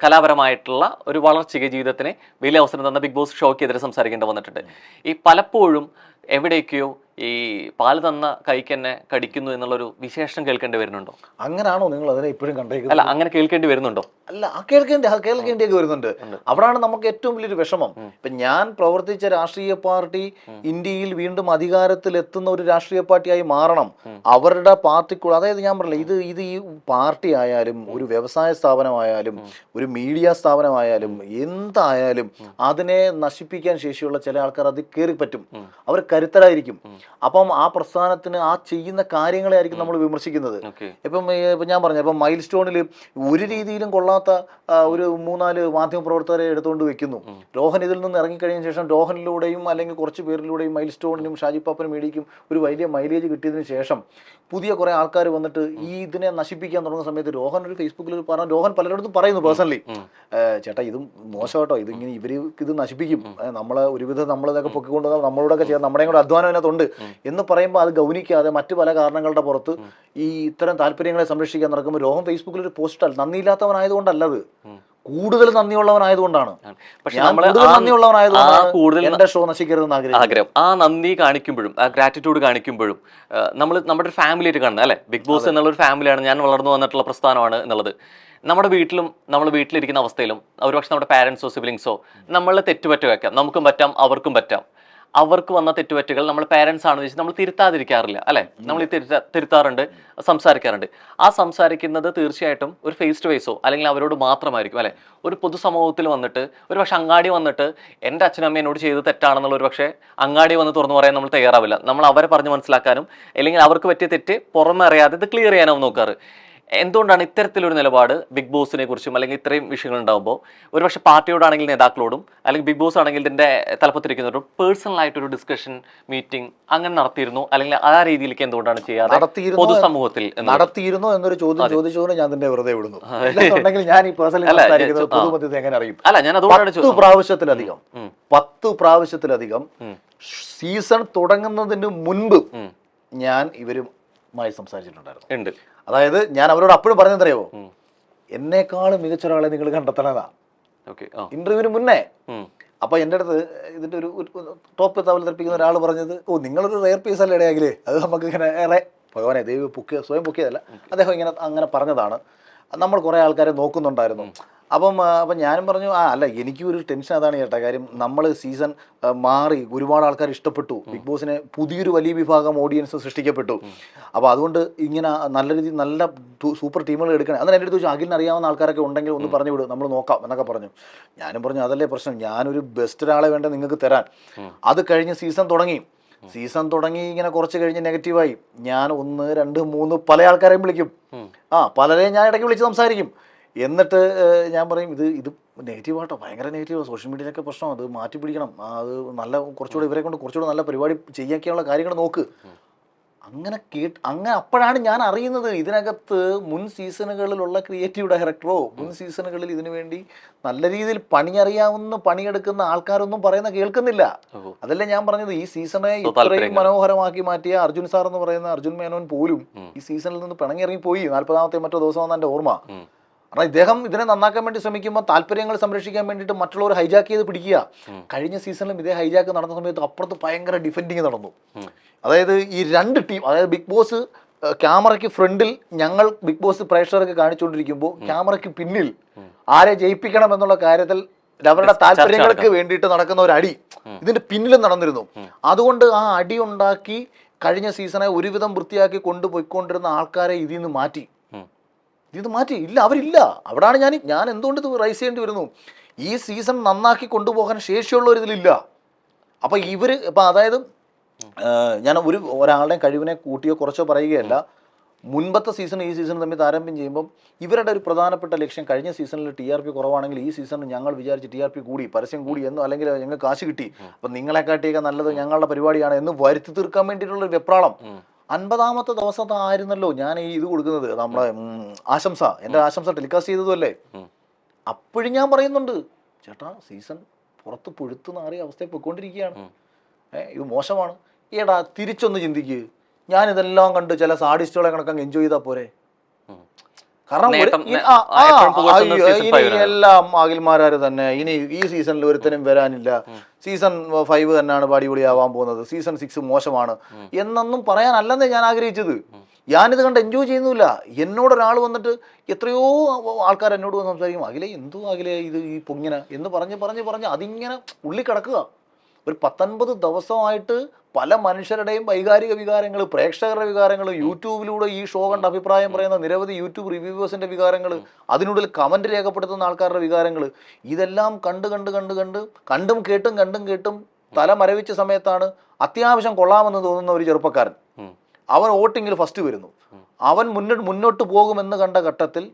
കലാപരമായിട്ടുള്ള ഒരു വളർച്ചയ്ക്ക് ജീവിതത്തിന് വലിയ അവസരം തന്ന ബിഗ് ബോസ് ഷോയ്ക്കെതിരെ സംസാരിക്കേണ്ടി വന്നിട്ടുണ്ട്. ഈ പലപ്പോഴും എവിടേക്കോ ഈ പാല് തന്ന കൈക്ക് തന്നെ കടിക്കുന്നു എന്നുള്ളൊരു വിശേഷം കേൾക്കേണ്ടി വരുന്നുണ്ടോ? അങ്ങനാണോ നിങ്ങൾ അതിനെ ഇപ്പോഴും കണ്ടേക്കുന്നത്? അല്ല, അങ്ങനെ കേൾക്കേണ്ടി വരുന്നുണ്ടോ? അല്ല, കേൾക്കേണ്ടിയൊക്കെ വരുന്നുണ്ട്. അവിടാണ് നമുക്ക് ഏറ്റവും വലിയൊരു വിഷമം. ഇപ്പം ഞാൻ പ്രവർത്തിച്ച രാഷ്ട്രീയ പാർട്ടി ഇന്ത്യയിൽ വീണ്ടും അധികാരത്തിൽ എത്തുന്ന ഒരു രാഷ്ട്രീയ പാർട്ടിയായി മാറണം. അവരുടെ പാർട്ടിക്കുള്ള, അതായത് ഞാൻ പറഞ്ഞില്ല, ഇത് ഈ പാർട്ടി ആയാലും ഒരു വ്യവസായ സ്ഥാപനമായാലും ഒരു മീഡിയ സ്ഥാപനമായാലും എന്തായാലും അതിനെ നശിപ്പിക്കാൻ ശേഷിയുള്ള ചില ആൾക്കാർ അത് കയറി പറ്റും. അവർ കരുത്തരായിരിക്കും. അപ്പം ആ പ്രസ്ഥാനത്തിന് ആ ചെയ്യുന്ന കാര്യങ്ങളെ ആയിരിക്കും നമ്മൾ വിമർശിക്കുന്നത്. ഇപ്പം ഞാൻ പറഞ്ഞു, ഇപ്പം മൈൽ സ്റ്റോണിൽ ഒരു രീതിയിലും കൊള്ളാത്ത ഒരു 3-4 മാധ്യമപ്രവർത്തകരെ എടുത്തുകൊണ്ട് വെക്കുന്നു. രോഹൻ ഇതിൽ നിന്ന് ഇറങ്ങിക്കഴിഞ്ഞ ശേഷം രോഹനിലൂടെയും അല്ലെങ്കിൽ കുറച്ച് പേരിലൂടെയും മൈൽ സ്റ്റോണിനും ഷാജിപ്പാപ്പനും മീഡിയയ്ക്കും ഒരു വലിയ മൈലേജ് കിട്ടിയതിന് ശേഷം പുതിയ കുറേ ആൾക്കാർ വന്നിട്ട് ഈ ഇതിനെ നശിപ്പിക്കാൻ തുടങ്ങുന്ന സമയത്ത് രോഹൻ ഒരു ഫേസ്ബുക്കിൽ പറഞ്ഞു, രോഹൻ പലയിടത്തും പറയുന്നു പേഴ്സണലി, ചേട്ടാ ഇത് മോശം കേട്ടോ, ഇതിങ്ങനെ ഇവർ ഇത് നശിപ്പിക്കും, നമ്മളെ ഒരുവിധം നമ്മളിതൊക്കെ പൊക്കിക്കൊണ്ടുവന്നാൽ നമ്മളോടൊക്കെ ചെയ്യാൻ നമ്മുടെയും കൂടെ അധ്വാനം അതിനകത്തുണ്ട് എന്ന് പറയുമ്പോൾ അത് ഗൗനിക്കാതെ മറ്റു പല കാരണങ്ങളുടെ പുറത്ത് ഈ ഇത്തരം താല്പര്യങ്ങളെ സംരക്ഷിക്കാൻ നടക്കുമ്പോൾ രോഹൻ ഫേസ്ബുക്കിൽ ഒരു പോസ്റ്റ് ഇട്ടാൽ നന്ദിയില്ലാത്തവനായതുകൊണ്ടല്ലത്, കൂടുതൽ നന്ദിയുള്ളവനായതുകൊണ്ടാണ്. എന്റെ ഷോ നശിക്കരുതെന്ന് ആഗ്രഹം. ആ നന്ദി കാണിക്കുമ്പോഴും ആ ഗ്രാറ്റിറ്റ്യൂഡ് കാണിക്കുമ്പോഴും നമ്മൾ നമ്മുടെ ഒരു ഫാമിലിയായിട്ട് കാണുന്നത് അല്ലെ, ബിഗ് ബോസ് എന്നുള്ള ഒരു ഫാമിലിയാണ്, ഞാൻ വളർന്നു വന്നിട്ടുള്ള പ്രസ്ഥാനമാണ് എന്നുള്ളത്. നമ്മുടെ വീട്ടിലും നമ്മൾ വീട്ടിലിരിക്കുന്ന അവസ്ഥയിലും ഒരുപക്ഷെ നമ്മുടെ പാരൻസോ സിബ്ലിങ്സോ നമ്മളെ തെറ്റുപറ്റ വെക്കാം, നമുക്കും പറ്റാം അവർക്കും പറ്റാം. അവർക്ക് വന്ന തെറ്റുപറ്റുകൾ നമ്മൾ പാരൻസ് ആണെന്ന് വെച്ചാൽ നമ്മൾ തിരുത്താതിരിക്കാറില്ല അല്ലെ, നമ്മൾ തിരുത്താറുണ്ട്, സംസാരിക്കാറുണ്ട്. ആ സംസാരിക്കുന്നത് തീർച്ചയായിട്ടും ഒരു ഫേസ് ടു ഫേസോ അല്ലെങ്കിൽ അവരോട് മാത്രമായിരിക്കും അല്ലെ. ഒരു പൊതുസമൂഹത്തിൽ വന്നിട്ട് ഒരു പക്ഷെ അങ്ങാടി വന്നിട്ട് എൻ്റെ അച്ഛനമ്മ എന്നോട് ചെയ്ത് തെറ്റാണെന്നുള്ള ഒരു പക്ഷേ അങ്ങാടി വന്ന് തുറന്നു പറയാൻ നമ്മൾ തയ്യാറാവില്ല. നമ്മൾ അവരെ പറഞ്ഞ് മനസ്സിലാക്കാനും അല്ലെങ്കിൽ അവർക്ക് പറ്റിയ തെറ്റ് പുറമെ അറിയാതെ ഇത് ക്ലിയർ ചെയ്യാനാവും നോക്കാറ്. എന്തുകൊണ്ടാണ് ഇത്തരത്തിലൊരു നിലപാട് ബിഗ് ബോസിനെ കുറിച്ചും അല്ലെങ്കിൽ ഇത്രയും വിഷയങ്ങൾ ഉണ്ടാകുമ്പോൾ ഒരുപക്ഷെ പാർട്ടിയോടാണെങ്കിൽ നേതാക്കളോടും അല്ലെങ്കിൽ ബിഗ് ബോസ് ആണെങ്കിൽ ഇതിന്റെ തലപ്പത്തിരിക്കുന്നവരോടും പേഴ്സണൽ ആയിട്ടൊരു ഡിസ്കഷൻ മീറ്റിംഗ് അങ്ങനെ നടത്തിയിരുന്നു, അല്ലെങ്കിൽ ആ രീതിയിലേക്ക് എന്തുകൊണ്ടാണ് ചെയ്യാതെ പൊതുസമൂഹത്തിൽ നടത്തിയിരുന്നോ എന്നൊരു ചോദ്യം ചോദിച്ചതുകൊണ്ട് ഞാൻ തന്നെ വെറുതെ വിടുന്നു. അല്ലെങ്കിൽ ഞാൻ ഈ പേഴ്സണലി പൊതുമധ്യത്തെ എങ്ങനെ അറിയും? അല്ല, ഞാൻ അതുകൊണ്ടാണ് 10 പ്രാവശ്യത്തിലധികം സീസൺ തുടങ്ങുന്നതിന് മുൻപ് ഞാൻ ഇവരുമായി സംസാരിച്ചിട്ടുണ്ടായിരുന്നു. അതായത് ഞാൻ അവരോട് അപ്പോഴും പറഞ്ഞെന്തറിയാവോ, എന്നെക്കാളും മികച്ച ഒരാളെ നിങ്ങൾ കണ്ടെത്തണതാ ഇന്റർവ്യൂവിന് മുന്നേ. അപ്പൊ എൻ്റെ അടുത്ത് ഇതിന്റെ ഒരു ടോപ്പ് തവലപ്പിക്കുന്ന ഒരാൾ പറഞ്ഞത്, നിങ്ങളൊരു റെയർ പീസ് അല്ലേ ഇടയാകില്ലേ, അത് നമുക്ക് ഇങ്ങനെ ഏറെ ഭഗവാനെ ദൈവം സ്വയം പൊക്കിയതല്ല, അദ്ദേഹം ഇങ്ങനെ അങ്ങനെ പറഞ്ഞതാണ്. നമ്മൾ കുറെ ആൾക്കാരെ നോക്കുന്നുണ്ടായിരുന്നു. അപ്പം ഞാനും പറഞ്ഞു, അല്ല എനിക്കും ഒരു ടെൻഷൻ അതാണ് ചേട്ടാ. കാര്യം നമ്മൾ സീസൺ മാറി ഒരുപാട് ആൾക്കാർ ഇഷ്ടപ്പെട്ടു, ബിഗ് ബോസിനെ പുതിയൊരു വലിയ വിഭാഗം ഓഡിയൻസ് സൃഷ്ടിക്കപ്പെട്ടു. അപ്പോൾ അതുകൊണ്ട് ഇങ്ങനെ നല്ല രീതിയിൽ നല്ല സൂപ്പർ ടീമുകൾ എടുക്കണേ. അന്നേരം എൻ്റെ അടുത്ത് ചോദിച്ചു, അഖിലിന് അറിയാവുന്ന ആൾക്കാരൊക്കെ ഉണ്ടെങ്കിൽ ഒന്ന് പറഞ്ഞു വിടും, നമ്മൾ നോക്കാം എന്നൊക്കെ പറഞ്ഞു. ഞാനും പറഞ്ഞു, അതല്ലേ പ്രശ്നം, ഞാനൊരു ബെസ്റ്റ് ഒരാളെ വേണ്ട നിങ്ങൾക്ക് തരാൻ. അത് കഴിഞ്ഞ് സീസൺ തുടങ്ങി ഇങ്ങനെ കുറച്ച് കഴിഞ്ഞ് നെഗറ്റീവായി. ഞാൻ 1, 2, 3 പല ആൾക്കാരെയും വിളിക്കും. പലരെയും ഞാൻ ഇടയ്ക്ക് വിളിച്ച് സംസാരിക്കും. എന്നിട്ട് ഞാൻ പറയും, ഇത് നെഗറ്റീവാട്ടോ, ഭയങ്കര നെഗറ്റീവ്, സോഷ്യൽ മീഡിയയിലൊക്കെ പ്രശ്നം, അത് മാറ്റി പിടിക്കണം, അത് നല്ല കുറച്ചുകൂടെ ഇവരെ കൊണ്ട് കുറച്ചുകൂടെ നല്ല പരിപാടി ചെയ്യാനുള്ള കാര്യങ്ങൾ നോക്ക്. അങ്ങനെ അപ്പോഴാണ് ഞാൻ അറിയുന്നത് ഇതിനകത്ത് മുൻ സീസണുകളിലുള്ള ക്രിയേറ്റീവ് ഡയറക്ടറോ മുൻ സീസണുകളിൽ ഇതിനു വേണ്ടി നല്ല രീതിയിൽ പണിയെടുക്കുന്ന ആൾക്കാരൊന്നും പറയുന്ന കേൾക്കുന്നില്ല. അതല്ലേ ഞാൻ പറഞ്ഞത്, ഈ സീസണെ ഇത്രയും മനോഹരമാക്കി മാറ്റിയ അർജുൻ സാർ എന്ന് പറയുന്ന അർജുൻ മേനോൻ പോലും ഈ സീസണിൽ നിന്ന് പിണങ്ങിയിറങ്ങിപ്പോയി. 40ാമത്തെ മറ്റോ ദിവസമാണ് എൻ്റെ ഓർമ്മ. കാരണം ഇദ്ദേഹം ഇതിനെ നന്നാക്കാൻ വേണ്ടി ശ്രമിക്കുമ്പോൾ താല്പര്യങ്ങൾ സംരക്ഷിക്കാൻ വേണ്ടിയിട്ട് മറ്റുള്ളവർ ഹൈജാക്ക് ചെയ്ത് പിടിക്കുക. കഴിഞ്ഞ സീസണിലും ഇതേ ഹൈജാക്ക് നടന്ന സമയത്ത് അപ്പുറത്ത് ഭയങ്കര ഡിഫെൻഡിങ് നടന്നു. അതായത് ഈ 2 ടീം, അതായത് ബിഗ് ബോസ് ക്യാമറയ്ക്ക് ഫ്രണ്ടിൽ ഞങ്ങൾ ബിഗ് ബോസ് പ്രേക്ഷകർക്ക് കാണിച്ചുകൊണ്ടിരിക്കുമ്പോൾ ക്യാമറയ്ക്ക് പിന്നിൽ ആരെ ജയിപ്പിക്കണം എന്നുള്ള കാര്യത്തിൽ അവരുടെ താല്പര്യങ്ങൾക്ക് വേണ്ടിയിട്ട് നടക്കുന്ന ഒരു അടി ഇതിന്റെ പിന്നിലും നടന്നിരുന്നു. അതുകൊണ്ട് ആ അടി ഉണ്ടാക്കി കഴിഞ്ഞ സീസണെ ഒരുവിധം വൃത്തിയാക്കി കൊണ്ടുപോയിക്കൊണ്ടിരുന്ന ആൾക്കാരെ ഇതിൽ നിന്ന് മാറ്റി. ഇല്ല, അവരില്ല. അവിടാണ് ഞാൻ എന്തുകൊണ്ട് ഇത് റൈസ് ചെയ്യേണ്ടി വരുന്നു. ഈ സീസൺ നന്നാക്കി കൊണ്ടുപോകാൻ ശേഷിയുള്ളവരിതിലില്ല. അപ്പം അതായത് ഞാൻ ഒരാളുടെ കഴിവിനെ കൂട്ടിയോ കുറച്ചോ പറയുകയല്ല. മുൻപത്തെ സീസൺ ഈ സീസൺ തമ്മിൽ താരതമ്യം ചെയ്യുമ്പം ഇവരുടെ ഒരു പ്രധാനപ്പെട്ട ലക്ഷ്യം, കഴിഞ്ഞ സീസണിൽ TRP കുറവാണെങ്കിൽ ഈ സീസണിൽ ഞങ്ങൾ വിചാരിച്ച് TRP കൂടി, പരസ്യം കൂടി എന്നോ അല്ലെങ്കിൽ ഞങ്ങൾക്ക് കാശ് കിട്ടി, അപ്പം നിങ്ങളെക്കാട്ടിയൊക്കെ നല്ലത് ഞങ്ങളുടെ പരിപാടിയാണ് എന്ന് വരുത്തി തീർക്കാൻ വേണ്ടിയിട്ടുള്ള ഒരു വെപ്രാളം. 50ാമത്തെ ദിവസത്തെ ആയിരുന്നല്ലോ ഞാൻ ഇത് കൊടുക്കുന്നത്, നമ്മുടെ ആശംസ, എൻ്റെ ആശംസ ടെലികാസ്റ്റ് ചെയ്തതുമല്ലേ. അപ്പോഴും ഞാൻ പറയുന്നുണ്ട്, ചേട്ടാ സീസൺ പുറത്ത് പുഴുത്തു നാറിയ അവസ്ഥയിൽ പോയിക്കൊണ്ടിരിക്കുകയാണ്, ഇത് മോശമാണ്. ഏടാ തിരിച്ചൊന്ന് ചിന്തിക്ക്, ഞാനിതെല്ലാം കണ്ട് ചില സാഡിസ്റ്റുകളെ കണക്കങ്ങ് എൻജോയ് ചെയ്താൽ പോരെ. കാരണം ഇനി എല്ലാം അഖിൽമാരാര് തന്നെ, ഇനി ഈ സീസണിൽ ഒരുത്തനും വരാനില്ല, സീസൺ 5 തന്നെയാണ് അടിപൊളിയാവാൻ പോകുന്നത്, സീസൺ 6 മോശമാണ് എന്നൊന്നും പറയാനല്ലെന്നേ ഞാൻ ആഗ്രഹിച്ചത്. ഞാനിത് കണ്ട് എൻജോയ് ചെയ്യുന്നില്ല. എന്നോടൊരാൾ വന്നിട്ട്, എത്രയോ ആൾക്കാർ എന്നോട് വന്ന് സംസാരിക്കും, അഖിലേ ഇത് ഈ പൊങ്ങിന എന്ന് പറഞ്ഞ് അതിങ്ങനെ ഉള്ളി കിടക്കുക. ഒരു 19 ദിവസമായിട്ട് പല മനുഷ്യരുടെയും വൈകാരിക വികാരങ്ങൾ, പ്രേക്ഷകരുടെ വികാരങ്ങൾ, യൂട്യൂബിലൂടെ ഈ ഷോ കണ്ട് അഭിപ്രായം പറയുന്ന നിരവധി യൂട്യൂബ് റിവ്യൂവേഴ്സിന്റെ വികാരങ്ങൾ, അതിനുള്ളിൽ കമന്റ് രേഖപ്പെടുത്തുന്ന ആൾക്കാരുടെ വികാരങ്ങൾ, ഇതെല്ലാം കണ്ടും കേട്ടും തല മരവിച്ച സമയത്താണ് അത്യാവശ്യം കൊള്ളാമെന്ന് തോന്നുന്ന ഒരു ചെറുപ്പക്കാരൻ, അവൻ വോട്ടിങ്ങിൽ ഫസ്റ്റ് വരുന്നു. അവൻ മുന്നോട്ട് പോകുമെന്ന് കണ്ട ഘട്ടത്തിൽ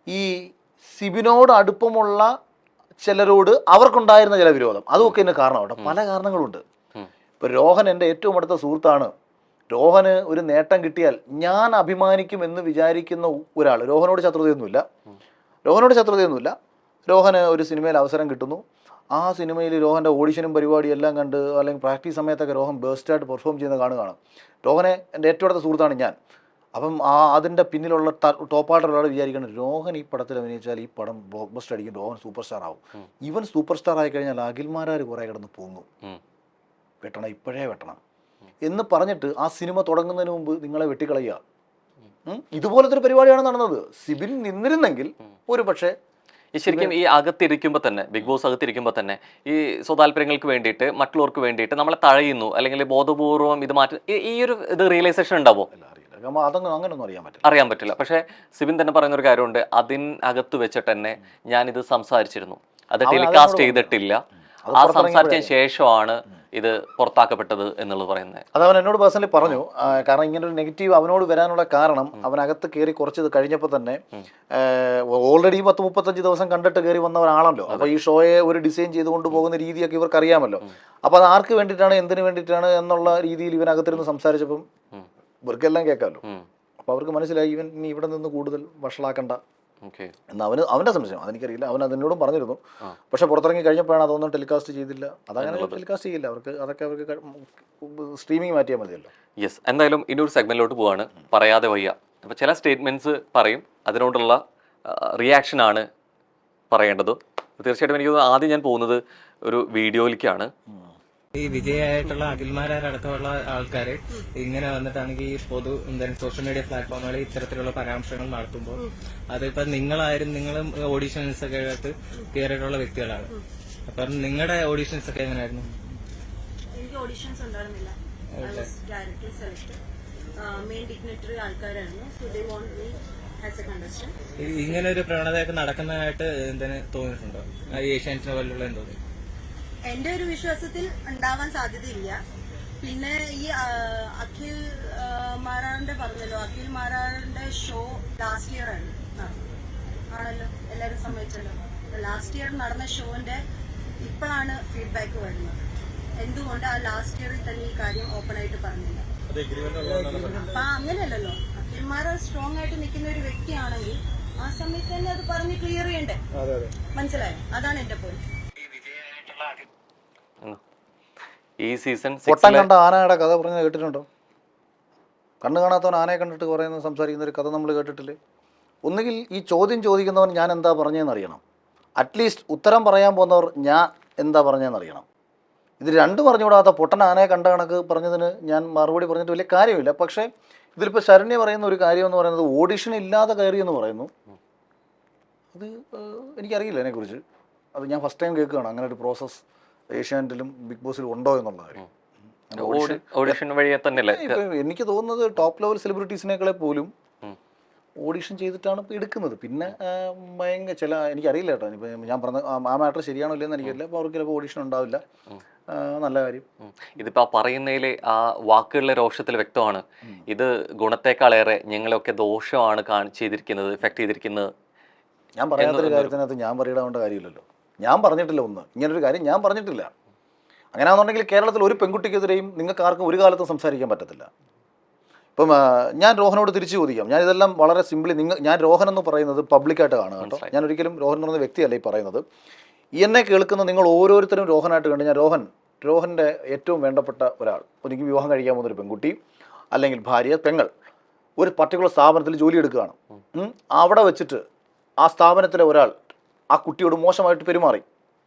ഈ സിബിനോട് അടുപ്പമുള്ള ചിലരോട് അവർക്കുണ്ടായിരുന്ന ചില വിരോധം, അതൊക്കെ ഇതിന് കാരണമുണ്ട്. പല കാരണങ്ങളുണ്ട്. ഇപ്പോൾ രോഹൻ എൻ്റെ ഏറ്റവും അടുത്ത സുഹൃത്താണ്. രോഹന് ഒരു നേട്ടം കിട്ടിയാൽ ഞാൻ അഭിമാനിക്കും എന്ന് വിചാരിക്കുന്ന ഒരാൾ, രോഹനോട് ശത്രുതയൊന്നുമില്ല. രോഹന് ഒരു സിനിമയിൽ അവസരം കിട്ടുന്നു. ആ സിനിമയിൽ രോഹൻ്റെ ഓഡിഷനും പരിപാടിയും എല്ലാം കണ്ട്, അല്ലെങ്കിൽ പ്രാക്ടീസ് സമയത്തൊക്കെ രോഹൻ ബേസ്റ്റായിട്ട് പെർഫോം ചെയ്യുന്ന കാണുകയാണ്. രോഹനെ എൻ്റെ ഏറ്റവും അടുത്ത സുഹൃത്താണ് ഞാൻ. അപ്പം അതിൻ്റെ പിന്നിലുള്ള ടോപ്പായിട്ടുള്ള ഒരാൾ വിചാരിക്കണം, രോഹൻ ഈ പടത്തിൽ അഭിനയിച്ചാൽ ഈ പടം ബ്ലോക്ക് ബസ്റ്റർ അടിക്കും, രോഹൻ സൂപ്പർ സ്റ്റാർ ആവും. ഇവൻ സൂപ്പർ സ്റ്റാർ ആയി കഴിഞ്ഞാൽ അഖിൽമാരാർ കുറേ കിടന്ന് പൊങ്ങും, ഇപ്പോഴേ വെട്ടണം എന്ന് പറഞ്ഞിട്ട് ആ സിനിമ തുടങ്ങുന്നതിന് മുമ്പ് നിങ്ങളെ വെട്ടിക്കളയുക. ഇതുപോലത്തെ ഒരു പരിപാടിയാണ് നടന്നത്. സിബിൻ നിന്നിരുന്നെങ്കിൽ ഒരു പക്ഷേ ശരിക്കും ഈ അകത്തിരിക്കുമ്പോൾ തന്നെ, ബിഗ് ബോസ് അകത്തിരിക്കുമ്പോൾ തന്നെ ഈ സ്വതാല്പര്യങ്ങൾക്ക് വേണ്ടിയിട്ട്, മറ്റുള്ളവർക്ക് വേണ്ടിയിട്ട് നമ്മളെ തഴയുന്നു, അല്ലെങ്കിൽ ബോധപൂർവം ഇത് മാറ്റി, ഈ ഒരു ഇത് റിയലൈസേഷൻ ഉണ്ടാവോ? അങ്ങനൊന്നും അറിയാൻ പറ്റില്ല. പക്ഷെ സിബിൻ തന്നെ പറയുന്ന ഒരു കാര്യമുണ്ട്, അതിനകത്ത് വെച്ചിട്ട് തന്നെ ഞാനിത് സംസാരിച്ചിരുന്നു, അത് ടെലികാസ്റ്റ് ചെയ്തിട്ടില്ല, ആ സംസാരിച്ചതിന് ശേഷമാണ് ഇത് പുറത്താക്കപ്പെട്ടത് എന്നുള്ളത് പറയുന്നത്? അത് അവൻ എന്നോട് പേഴ്സണലി പറഞ്ഞു. കാരണം ഇങ്ങനെ ഒരു നെഗറ്റീവ് അവനോട് വരാനുള്ള കാരണം അവനകത്ത് കയറി കുറച്ച് കഴിഞ്ഞപ്പോൾ തന്നെ ഓൾറെഡി 10-35 ദിവസം കണ്ടിട്ട് കയറി വന്ന ഒരാളല്ലോ. അപ്പൊ ഈ ഷോയെ ഒരു ഡിസൈൻ ചെയ്തുകൊണ്ട് പോകുന്ന രീതിയൊക്കെ ഇവർക്ക് അറിയാമല്ലോ. അപ്പൊ അത് ആർക്ക് വേണ്ടിയിട്ടാണ്, എന്തിനു വേണ്ടിയിട്ടാണ് എന്നുള്ള രീതിയിൽ ഇവനകത്തിരുന്ന് സംസാരിച്ചപ്പം ഇവർക്കെല്ലാം കേൾക്കാമല്ലോ. അപ്പൊ അവർക്ക് മനസ്സിലായി ഇവൻ ഇനി ഇവിടെ നിന്ന് കൂടുതൽ വഷളാക്കണ്ട എന്ന് അവന്റെ സംശയം. അതെനിക്കറിയില്ല, അവൻ അതിനോടും പറഞ്ഞിരുന്നു. പക്ഷെ പുറത്തിറങ്ങി കഴിഞ്ഞപ്പോഴാണ് അതൊന്നും ടെലികാസ്റ്റ് ചെയ്തില്ല. അതങ്ങനെ ടെലികാസ്റ്റ് ചെയ്യില്ല, അതൊക്കെ അവർക്ക് സ്ട്രീമിംഗ് മാറ്റിയാൽ മതിയല്ലോ. യെസ്, എന്തായാലും ഇനി ഒരു സെഗ്മെന്റിലോട്ട് പോവാണ്, പറയാതെ വയ്യ. അപ്പോൾ ചില സ്റ്റേറ്റ്മെന്റ്സ് പറയും, അതിനോടുള്ള റിയാക്ഷനാണ് പറയേണ്ടത്. തീർച്ചയായിട്ടും എനിക്ക് തോന്നുന്നു ആദ്യം ഞാൻ പോകുന്നത് ഒരു വീഡിയോയിലേക്കാണ്. ഈ വിജയായിട്ടുള്ള അഖിൽമാരടക്കമുള്ള ആൾക്കാര് ഇങ്ങനെ വന്നിട്ടാണെങ്കിൽ ഈ പൊതു സോഷ്യൽ മീഡിയ പ്ലാറ്റ്ഫോമുകളിൽ ഇത്തരത്തിലുള്ള പരാമർശങ്ങൾ നടത്തുമ്പോൾ അതിപ്പോ നിങ്ങളും ഓഡീഷൻസ് ഒക്കെ അകത്ത് കയറിയിട്ടുള്ള വ്യക്തികളാണ്. അപ്പം നിങ്ങളുടെ ഓഡീഷൻസ് ഒക്കെ എങ്ങനെയായിരുന്നു? എനിക്ക് ഓഡീഷൻസ് ഉണ്ടായിരുന്നില്ല. ഡയറക്ട്ലി സെലക്ട് മെയിൻ ഡിഗ്നിറ്ററി ആൾക്കാരായിരുന്നു. So they want me as A contestant. ഇങ്ങനെ ഒരു പ്രവണതയൊക്കെ നടക്കുന്നതായിട്ട് എന്തിനു തോന്നിയിട്ടുണ്ടോ? ഏഷ്യാനെറ്റ് പോലുള്ള എന്തോ എന്റെ ഒരു വിശ്വാസത്തിൽ ഉണ്ടാവാൻ സാധ്യതയില്ല. പിന്നെ ഈ അഖിൽ മാരാറിന്റെ പറഞ്ഞല്ലോ, അഖിൽ മാരാറിന്റെ ഷോ ലാസ്റ്റ് ഇയർ ആണല്ലോ, എല്ലാവരും സമ്മതിച്ചല്ലോ. ലാസ്റ്റ് ഇയർ നടന്ന ഷോന്റെ ഇപ്പോഴാണ് ഫീഡ്ബാക്ക് വരുന്നത്. എന്തുകൊണ്ട് ആ ലാസ്റ്റ് ഇയറിൽ തന്നെ ഈ കാര്യം ഓപ്പൺ ആയിട്ട് പറഞ്ഞില്ല? അപ്പൊ അങ്ങനെയല്ലല്ലോ, അഖിൽ മാരാർ സ്ട്രോങ് ആയിട്ട് നിൽക്കുന്ന ഒരു വ്യക്തിയാണെങ്കിൽ ആ സമയത്ത് തന്നെ അത് പറഞ്ഞ് ക്ലിയർ ചെയ്യണ്ടേ? മനസ്സിലായോ? അതാണ് എന്റെ പോയിന്റ്. ഈ സീസൺ പൊട്ടൻ കണ്ട ആനയുടെ കഥ പറഞ്ഞത് കേട്ടിട്ടുണ്ടോ? കണ്ണു കാണാത്തവൻ ആനയെ കണ്ടിട്ട് പറയുന്നത് സംസാരിക്കുന്ന ഒരു കഥ നമ്മൾ കേട്ടിട്ടില്ലേ? ഒന്നുകിൽ ഈ ചോദ്യം ചോദിക്കുന്നവൻ ഞാൻ എന്താ പറഞ്ഞതെന്ന് അറിയണം, അറ്റ്ലീസ്റ്റ് ഉത്തരം പറയാൻ പോകുന്നവർ ഞാൻ എന്താ പറഞ്ഞതെന്ന് അറിയണം. ഇത് രണ്ടും പറഞ്ഞുകൂടാത്ത പൊട്ടൻ ആനയെ കണ്ട കണക്ക് പറഞ്ഞതിന് ഞാൻ മറുപടി പറഞ്ഞിട്ട് വലിയ കാര്യമില്ല. പക്ഷേ ഇതിലിപ്പോൾ ശരണ്യ പറയുന്ന ഒരു കാര്യം എന്ന് പറയുന്നത് ഓഡിഷൻ ഇല്ലാതെ കയറിയെന്ന് പറയുന്നു. അത് എനിക്കറിയില്ല അതിനെക്കുറിച്ച്. അത് ഞാൻ ഫസ്റ്റ് ടൈം കേൾക്കുകയാണ് അങ്ങനെ ഒരു പ്രോസസ്സ് ഏഷ്യാനെറ്റിലും ബിഗ് ബോസിലും ഉണ്ടോ എന്നുള്ള കാര്യം. ഓഡിഷൻ വഴിയെ തന്നെയല്ലേ എനിക്ക് തോന്നുന്നത് ടോപ്പ് ലെവൽ സെലിബ്രിറ്റീസിനേക്കാളെ പോലും ഓഡിഷൻ ചെയ്തിട്ടാണ് ഇപ്പോൾ എടുക്കുന്നത്. പിന്നെ ഭയങ്കര ചില എനിക്കറിയില്ല കേട്ടോ, ഇപ്പം ഞാൻ പറഞ്ഞ ആ മാറ്റർ ശരിയാണോ ഇല്ലെന്ന് എനിക്കറിയില്ല. അപ്പോൾ അവർക്ക് ചിലപ്പോൾ ഓഡിഷൻ ഉണ്ടാവില്ല. നല്ല കാര്യം. ഇതിപ്പോൾ പറയുന്നതിലെ ആ വാക്കുകളിലെ രോഷത്തിൽ വ്യക്തമാണ് ഇത് ഗുണത്തെക്കാളേറെ ഞങ്ങളൊക്കെ ദോഷമാണ് ചെയ്തിരിക്കുന്നത്, എഫക്ട് ചെയ്തിരിക്കുന്നത്. ഞാൻ പറയാത്തൊരു കാര്യത്തിനകത്ത് ഞാൻ പറയിടാവേണ്ട കാര്യമില്ലല്ലോ. ഞാൻ പറഞ്ഞിട്ടില്ല ഒന്ന്, ഇങ്ങനൊരു കാര്യം ഞാൻ പറഞ്ഞിട്ടില്ല. അങ്ങനെയാണെന്നുണ്ടെങ്കിൽ കേരളത്തിൽ ഒരു പെൺകുട്ടിക്കെതിരെയും നിങ്ങൾക്ക് ആർക്കും ഒരു കാലത്തും സംസാരിക്കാൻ പറ്റത്തില്ല. ഇപ്പം ഞാൻ രോഹനോട് തിരിച്ചു ചോദിക്കാം. ഞാൻ ഇതെല്ലാം വളരെ സിമ്പിളി ഞാൻ രോഹൻ എന്ന് പറയുന്നത് പബ്ലിക്കായിട്ട് കാണുക കേട്ടോ. ഞാൻ ഒരിക്കലും രോഹൻ എന്ന് പറയുന്ന വ്യക്തിയല്ല ഈ പറയുന്നത്. എന്നെ കേൾക്കുന്ന നിങ്ങൾ ഓരോരുത്തരും രോഹനായിട്ട് കണ്ട് ഞാൻ രോഹൻ്റെ ഏറ്റവും വേണ്ടപ്പെട്ട ഒരാൾ, എനിക്ക് വിവാഹം കഴിക്കാൻ പോകുന്നൊരു പെൺകുട്ടി അല്ലെങ്കിൽ ഭാര്യ, പെങ്ങൾ ഒരു പർട്ടിക്കുലർ സ്ഥാപനത്തിൽ ജോലി എടുക്കുകയാണ്. അവിടെ വെച്ചിട്ട് ആ സ്ഥാപനത്തിലെ ഒരാൾ ആ കുട്ടിയോട് മോശമായിട്ട് പെരുമാറി.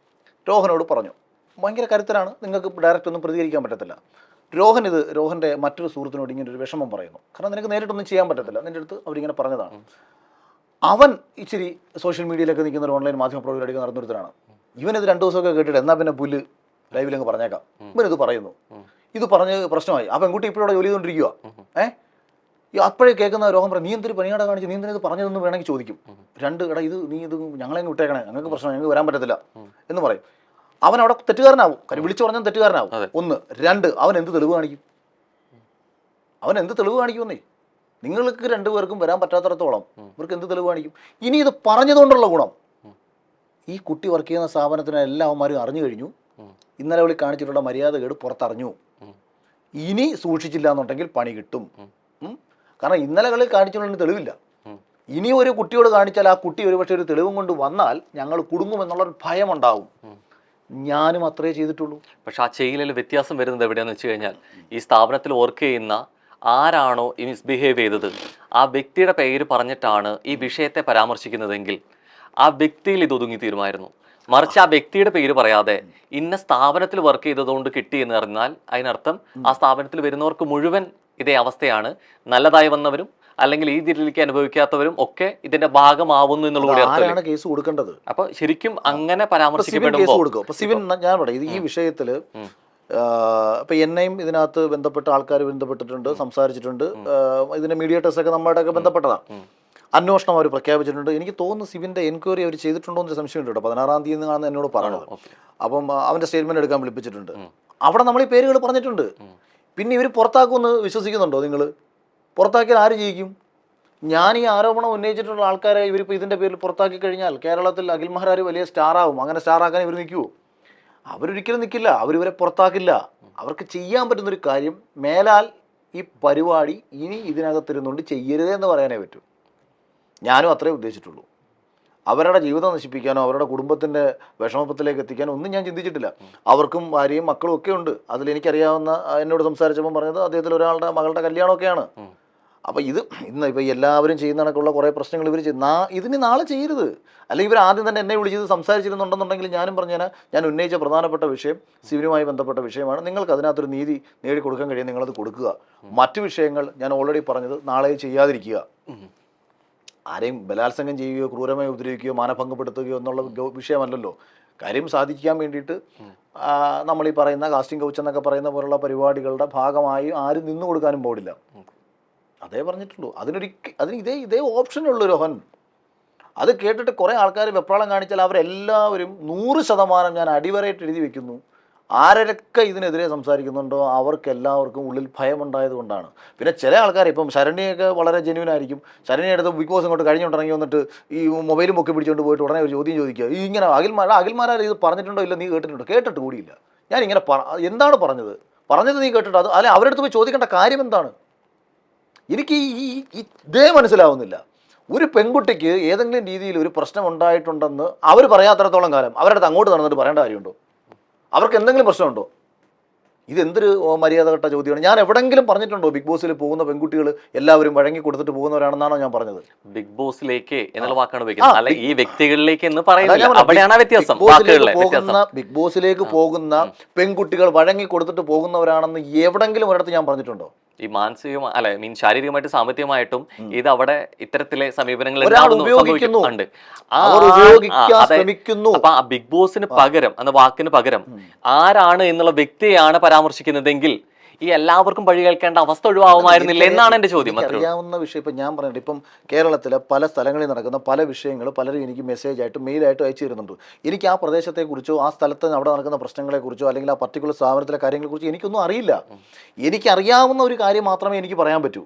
രോഹനോട് പറഞ്ഞു, ഭയങ്കര കരുത്തനാണ്, നിങ്ങൾക്ക് ഡയറക്റ്റ് ഒന്നും പ്രതികരിക്കാൻ പറ്റത്തില്ല. രോഹൻ്റെ മറ്റൊരു സുഹൃത്തിനോട് ഇങ്ങനെ ഒരു വിഷമം പറയുന്നു. കാരണം നിനക്ക് നേരിട്ടൊന്നും ചെയ്യാൻ പറ്റത്തില്ല, നിൻ്റെ അടുത്ത് അവരിങ്ങനെ പറഞ്ഞതാണ്. അവൻ ഇച്ചിരി സോഷ്യൽ മീഡിയയിലൊക്കെ നിൽക്കുന്ന ഒരു ഓൺലൈൻ മാധ്യമ പ്രവർത്തകരൊക്കെ നടന്നൊരുത്തരാണ്. ഇവനിത് 2 ദിവസമൊക്കെ കേട്ടിട്ട് എന്നാൽ പിന്നെ പുല്ല് ലൈവിലങ്ങ് പറഞ്ഞേക്കാം. ഇവനിത് പറയുന്നു, ഇത് പറഞ്ഞ് പ്രശ്നമായി. ആ പെൺകുട്ടി ഇപ്പോഴും ജോലി ചെയ്തുകൊണ്ടിരിക്കുക. അപ്പോഴേ കേൾക്കുന്ന രോഹൻ പറയും, നീ എന്തൊരു പണിയാട കാണിച്ച്, നീ എന്തിനത് പറഞ്ഞതെന്ന് വേണമെങ്കിൽ ചോദിക്കും. എടാ നീ ഇത് ഞങ്ങളെങ്ങ് വിട്ടേക്കണേ, ഞങ്ങൾക്ക് പ്രശ്നം, ഞങ്ങൾക്ക് വരാൻ പറ്റത്തില്ല എന്ന് പറയും. അവൻ അവിടെ തെറ്റുകാരനാവും, കാര്യം വിളിച്ചു പറഞ്ഞാൽ തെറ്റുകാരനാവും. 1, 2 അവൻ എന്ത് തെളിവ് കാണിക്കും? കാണിക്കുമെന്നേ. നിങ്ങൾക്ക് 2 പേർക്കും വരാൻ പറ്റാത്തടത്തോളം ഇവർക്ക് എന്ത് തെളിവ് കാണിക്കും? ഇനി ഇത് പറഞ്ഞതുകൊണ്ടുള്ള ഗുണം, ഈ കുട്ടി വർക്ക് ചെയ്യുന്ന സ്ഥാപനത്തിന് എല്ലാവന്മാരും അറിഞ്ഞു കഴിഞ്ഞു. ഇന്നലെ വിളി കാണിച്ചിട്ടുള്ള മര്യാദകേട് പുറത്തറിഞ്ഞു. ഇനി സൂക്ഷിച്ചില്ല എന്നുണ്ടെങ്കിൽ പണി കിട്ടും. കാരണം ഇന്നലകളിൽ കാണിച്ചുള്ള തെളിവില്ല. ഇനി ഒരു കുട്ടിയോട് കാണിച്ചാൽ ആ കുട്ടി ഒരുപക്ഷെ ഒരു തെളിവും കൊണ്ട് വന്നാൽ ഞങ്ങൾ കുടുങ്ങുമെന്നുള്ളൊരു ഭയം ഉണ്ടാവും. ഞാനും അത്രേ ചെയ്തിട്ടുള്ളൂ. പക്ഷെ ആ ചെയ്യലിൽ വ്യത്യാസം വരുന്നത് എവിടെയാണെന്ന് വെച്ച് കഴിഞ്ഞാൽ ഈ സ്ഥാപനത്തിൽ വർക്ക് ചെയ്യുന്ന ആരാണോ ഈ മിസ്ബിഹേവ് ചെയ്തത് ആ വ്യക്തിയുടെ പേര് പറഞ്ഞിട്ടാണ് ഈ വിഷയത്തെ പരാമർശിക്കുന്നതെങ്കിൽ ആ വ്യക്തിയിൽ ഇത് ഒതുങ്ങി തീരുമായിരുന്നു. മറിച്ച് ആ വ്യക്തിയുടെ പേര് പറയാതെ ഇന്ന സ്ഥാപനത്തിൽ വർക്ക് ചെയ്തതുകൊണ്ട് കിട്ടി എന്ന് പറഞ്ഞാൽ അതിനർത്ഥം ആ സ്ഥാപനത്തിൽ വരുന്നവർക്ക് മുഴുവൻ ഇതേ അവസ്ഥയാണ്. നല്ലതായി വന്നവരും അല്ലെങ്കിൽ ഈ രീതിയിലേക്ക് അനുഭവിക്കാത്തവരും ഒക്കെ ഇതിന്റെ ഭാഗമാവുന്നു എന്നുള്ള കേസ് കൊടുക്കേണ്ടത്. അപ്പൊ ശരിക്കും അങ്ങനെ പരാമർശിക്കപ്പെടുമ്പോൾ സിവിൻ ഞാൻ പറയാം, ഈ വിഷയത്തില് ഇപ്പൊ എന്നെയും ഇതിനകത്ത് ബന്ധപ്പെട്ട ആൾക്കാർ ബന്ധപ്പെട്ടിട്ടുണ്ട്, സംസാരിച്ചിട്ടുണ്ട്. ഇതിന്റെ മീഡിയേറ്റേഴ്സ് ഒക്കെ നമ്മളായിട്ടൊക്കെ ബന്ധപ്പെട്ടതാണ്. അന്വേഷണം അവർ പ്രഖ്യാപിച്ചിട്ടുണ്ട്. എനിക്ക് തോന്നുന്നു സിവിന്റെ എൻക്വയറി അവർ ചെയ്തിട്ടുണ്ടോ എന്നൊരു സംശയമുണ്ട് കേട്ടോ. 16-ാം തീയതി കാണുന്ന എന്നോട് പറഞ്ഞത്. അപ്പം അവന്റെ സ്റ്റേറ്റ്മെന്റ് എടുക്കാൻ വിളിപ്പിച്ചിട്ടുണ്ട്. അവിടെ നമ്മൾ ഈ പേരുകൾ പറഞ്ഞിട്ടുണ്ട്. പിന്നെ ഇവർ പുറത്താക്കുമെന്ന് വിശ്വസിക്കുന്നുണ്ടോ നിങ്ങൾ? പുറത്താക്കിയാൽ ആര് ജയിക്കും? ഞാൻ ഈ ആരോപണം ഉന്നയിച്ചിട്ടുള്ള ആൾക്കാരെ ഇവരിപ്പോൾ ഇതിൻ്റെ പേരിൽ പുറത്താക്കി കഴിഞ്ഞാൽ കേരളത്തിൽ അഖിൽമാരാർ വലിയ സ്റ്റാറാവും. അങ്ങനെ സ്റ്റാറാക്കാൻ ഇവർ നിൽക്കുമോ? അവരൊരിക്കലും നിൽക്കില്ല. അവരിവരെ പുറത്താക്കില്ല. അവർക്ക് ചെയ്യാൻ പറ്റുന്നൊരു കാര്യം, മേലാൽ ഈ പരിപാടി ഇനി ഇതിനകത്തിരുന്നുകൊണ്ട് ചെയ്യരുതെന്ന് പറയാനേ പറ്റൂ. ഞാനും അത്രേ ഉദ്ദേശിച്ചിട്ടുള്ളൂ. അവരുടെ ജീവിതം നശിപ്പിക്കാനോ അവരുടെ കുടുംബത്തിൻ്റെ വിഷമത്തിലേക്ക് എത്തിക്കാനോ ഒന്നും ഞാൻ ചിന്തിച്ചിട്ടില്ല. അവർക്കും ഭാര്യയും മക്കളും ഒക്കെ ഉണ്ട്. അതിലെനിക്കറിയാവുന്ന, എന്നോട് സംസാരിച്ചപ്പം പറഞ്ഞത് അദ്ദേഹത്തിൽ ഒരാളുടെ മകളുടെ കല്യാണമൊക്കെയാണ്. അപ്പോൾ ഇന്ന് ഇപ്പോൾ എല്ലാവരും ചെയ്യുന്ന കണക്കുള്ള കുറേ പ്രശ്നങ്ങൾ ഇവർ ഇതിന് നാളെ ചെയ്യരുത്. അല്ലെങ്കിൽ ഇവർ ആദ്യം തന്നെ എന്നെ വിളിച്ചത് സംസാരിച്ചിരുന്നുണ്ടെന്നുണ്ടെങ്കിൽ ഞാനും പറഞ്ഞാൽ ഞാൻ ഉന്നയിച്ച പ്രധാനപ്പെട്ട വിഷയം സിവിലുമായി ബന്ധപ്പെട്ട വിഷയമാണ്. നിങ്ങൾക്ക് അതിനകത്തൊരു നീതി നേടിക്കൊടുക്കാൻ കഴിയും, നിങ്ങളത് കൊടുക്കുക. മറ്റു വിഷയങ്ങൾ ഞാൻ ഓൾറെഡി പറഞ്ഞത് നാളെ ചെയ്യാതിരിക്കുക. ആരെയും ബലാത്സംഗം ചെയ്യുകയോ ക്രൂരമായി ഉപദ്രവിക്കുകയോ മാനഭംഗപ്പെടുത്തുകയോ എന്നുള്ള വിഷയമല്ലല്ലോ. കാര്യം സാധിക്കാൻ വേണ്ടിയിട്ട് നമ്മൾ ഈ പറയുന്ന കാസ്റ്റിംഗ് കൗച്ച് എന്നൊക്കെ പറയുന്ന പോലുള്ള പരിപാടികളുടെ ഭാഗമായി ആരും നിന്നു കൊടുക്കാനും പാടില്ല. അതേ പറഞ്ഞിട്ടുള്ളൂ. അതിന് ഇതേ ഓപ്ഷനുള്ളൂ രോഹൻ. അത് കേട്ടിട്ട് കുറേ ആൾക്കാർ വെപ്രാളം കാണിച്ചാൽ അവരെല്ലാവരും 100% ഞാൻ അടിവരയിട്ട് എഴുതി വെക്കുന്നു, ആരൊക്കെ ഇതിനെതിരെ സംസാരിക്കുന്നുണ്ടോ അവർക്കെല്ലാവർക്കും ഉള്ളിൽ ഭയമുണ്ടായത് കൊണ്ടാണ്. പിന്നെ ചില ആൾക്കാർ ഇപ്പം ശരണ്യൊക്കെ വളരെ ജെന്യൂൻ ആയിരിക്കും. ശരണ്യ എടുത്ത് ബിഗ് ബോസ് ഇങ്ങോട്ട് കഴിഞ്ഞുകൊണ്ടിറങ്ങി വന്നിട്ട് ഈ മൊബൈലും പൊക്കി പിടിച്ചുകൊണ്ട് പോയിട്ട് ഉടനെ ഒരു ചോദ്യം ചോദിക്കുക, ഈ ഇങ്ങനെ അഖിൽമാരാർ ഇത് പറഞ്ഞിട്ടുണ്ടോ ഇല്ല, നീ കേട്ടിട്ടുണ്ടോ? കേട്ടിട്ട് കൂടിയില്ല. ഞാനിങ്ങനെ എന്താണ് പറഞ്ഞത് നീ കേട്ടിട്ടോ? അത് അല്ലെ അവരുടെ അടുത്ത് പോയി ചോദിക്കേണ്ട കാര്യം എന്താണ്? എനിക്ക് ഇതേ മനസ്സിലാവുന്നില്ല. ഒരു പെൺകുട്ടിക്ക് ഏതെങ്കിലും രീതിയിൽ ഒരു പ്രശ്നം ഉണ്ടായിട്ടുണ്ടെന്ന് അവർ പറയാത്തിടത്തോളം കാലം അവരുടെ അടുത്ത് അങ്ങോട്ട് നടന്നിട്ട് പറയേണ്ട കാര്യമുണ്ടോ? അവർക്ക് എന്തെങ്കിലും പ്രശ്നമുണ്ടോ? ഇതെന്തൊരു മര്യാദഘട്ട ചോദ്യമാണ്. ഞാൻ എവിടെങ്കിലും പറഞ്ഞിട്ടുണ്ടോ ബിഗ് ബോസിൽ പോകുന്ന പെൺകുട്ടികൾ എല്ലാവരും വഴങ്ങി കൊടുത്തിട്ട് പോകുന്നവരാണെന്നാണോ ഞാൻ പറഞ്ഞത്? ബിഗ് ബോസിലേക്ക് എന്നുള്ള വാക്കാണ് ഉപയോഗിക്കുന്നത്, അല്ല ഈ വ്യക്തികളിലേക്ക് എന്ന് പറയുന്നത്. അവിടെയാണ് വ്യത്യാസം. ബിഗ് ബോസിലേക്ക് പോകുന്ന പെൺകുട്ടികൾ വഴങ്ങി കൊടുത്തിട്ട് പോകുന്നവരാണെന്ന് എവിടെങ്കിലും ഒരിടത്ത് ഞാൻ പറഞ്ഞിട്ടുണ്ടോ? ഈ മാനസികമായി അല്ലെ സാരീരികമായിട്ട് സാമ്പത്തികമായിട്ടും ഇത് അവിടെ ഇത്തരത്തിലെ സമീപനങ്ങൾ അപ്പൊ ആ ബിഗ് ബോസിന് പകരം എന്ന വാക്കിന് പകരം ആരാണ് എന്നുള്ള വ്യക്തിയെയാണ് പരാമർശിക്കുന്നതെങ്കിൽ ഈ എല്ലാവർക്കും വഴി കേൾക്കേണ്ട അവസ്ഥ ഒഴിവാകുമായിരുന്നില്ല എന്നാണ് എന്റെ ചോദ്യം. അറിയാവുന്ന വിഷയം ഇപ്പം ഞാൻ പറഞ്ഞിട്ട് ഇപ്പം കേരളത്തിലെ പല സ്ഥലങ്ങളിൽ നടക്കുന്ന പല വിഷയങ്ങൾ പലരും എനിക്ക് മെസ്സേജായിട്ട് മെയിലായിട്ട് അയച്ചു തരുന്നുണ്ട്. എനിക്ക് ആ പ്രദേശത്തെക്കുറിച്ചോ ആ സ്ഥലത്ത് അവിടെ നടക്കുന്ന പ്രശ്നങ്ങളെക്കുറിച്ചോ അല്ലെങ്കിൽ ആ പർട്ടിക്കുലർ സ്ഥാപനത്തിലെ കാര്യങ്ങളെക്കുറിച്ചോ എനിക്കൊന്നും അറിയില്ല. എനിക്കറിയാവുന്ന ഒരു കാര്യം മാത്രമേ എനിക്ക് പറയാൻ പറ്റൂ.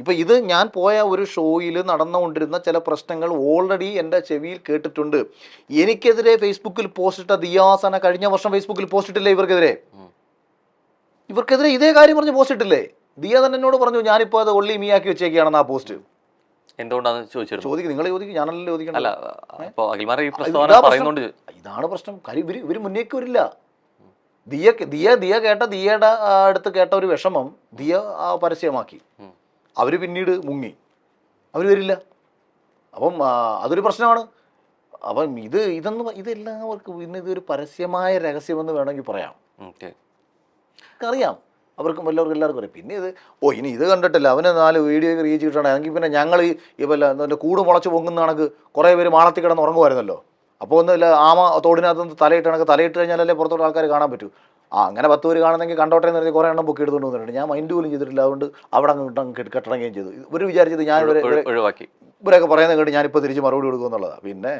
ഇപ്പം ഇത് ഞാൻ പോയ ഒരു ഷോയിൽ നടന്നുകൊണ്ടിരുന്ന ചില പ്രശ്നങ്ങൾ ഓൾറെഡി എൻ്റെ ചെവിയിൽ കേട്ടിട്ടുണ്ട്. എനിക്കെതിരെ ഫേസ്ബുക്കിൽ പോസ്റ്റ് ഇട്ട ദിയാസന കഴിഞ്ഞ വർഷം ഫേസ്ബുക്കിൽ പോസ്റ്റ് ഇട്ടില്ലേ ഇവർക്കെതിരെ ഇതേ കാര്യം പറഞ്ഞ് പോസ്റ്റ് ഇട്ടില്ലേ? ദിയ തന്നെ എന്നോട് പറഞ്ഞു ഞാനിപ്പോൾ അത് ഒള്ളി മീയാക്കി വെച്ചേക്കാണെന്ന് ആ പോസ്റ്റ്. എന്തുകൊണ്ടാണെന്ന് ചോദിച്ചിരുന്നു. നിങ്ങളെ ചോദിക്കും, ഞാനല്ലേ ചോദിക്കണം. ഇതാണ് പ്രശ്നം. കാര്യം ഇവർ മുന്നേക്ക് വരില്ല. ദിയ കേട്ട ദിയയുടെ അടുത്ത് കേട്ട ഒരു വിഷമം ദിയ പരസ്യമാക്കി. അവർ പിന്നീട് മുങ്ങി, അവർ വരില്ല. അപ്പം അതൊരു പ്രശ്നമാണ്. അപ്പം ഇതെല്ലാവർക്കും ഇതൊരു പരസ്യമായ രഹസ്യമെന്ന് വേണമെങ്കിൽ പറയാം. അറിയാം അവർക്കും എല്ലാവർക്കും എല്ലാവർക്കും അറിയാം. പിന്നെ ഇനി ഇത് കണ്ടിട്ടില്ല അവന് 4 വീഡിയോ ഒക്കെ റീച്ച് കിട്ടണം എങ്കിൽ പിന്നെ ഞങ്ങൾ ഈ വല്ല കൂട് മുളച്ച് പൊങ്ങുന്ന കണക്ക് കുറേ പേര് മാളത്തിൽ കിടന്ന് ഉറങ്ങുമായിരുന്നല്ലോ. അപ്പോൾ ഒന്നുമില്ല, ആമ തോടിനകത്ത് തലയിട്ട് കണക്ക് തലയിട്ട് കഴിഞ്ഞാലല്ലേ പുറത്തോട്ട് ആൾക്കാർ കാണാൻ പറ്റൂ. അങ്ങനെ 10 പേര് കാണുന്നെങ്കിൽ കണ്ടോട്ടെ എന്ന് പറഞ്ഞ് കുറേ എണ്ണം പൊക്കി എടുത്തുകൊണ്ട് വന്നിട്ടുണ്ട്. ഞാൻ മൈൻഡ് പോലും ചെയ്തിട്ടില്ല. അതുകൊണ്ട് അവിടെ അങ്ങ് കെട്ടടങ്ങുകയും ചെയ്തു. ഇവർ വിചാരിച്ചത് ഞാൻ ഇവരൊക്കെ പറയുന്നത് കേട്ട് ഞാനിപ്പോൾ തിരിച്ച് മറുപടി കൊടുക്കുമെന്നുള്ളതാണ്. പിന്നെ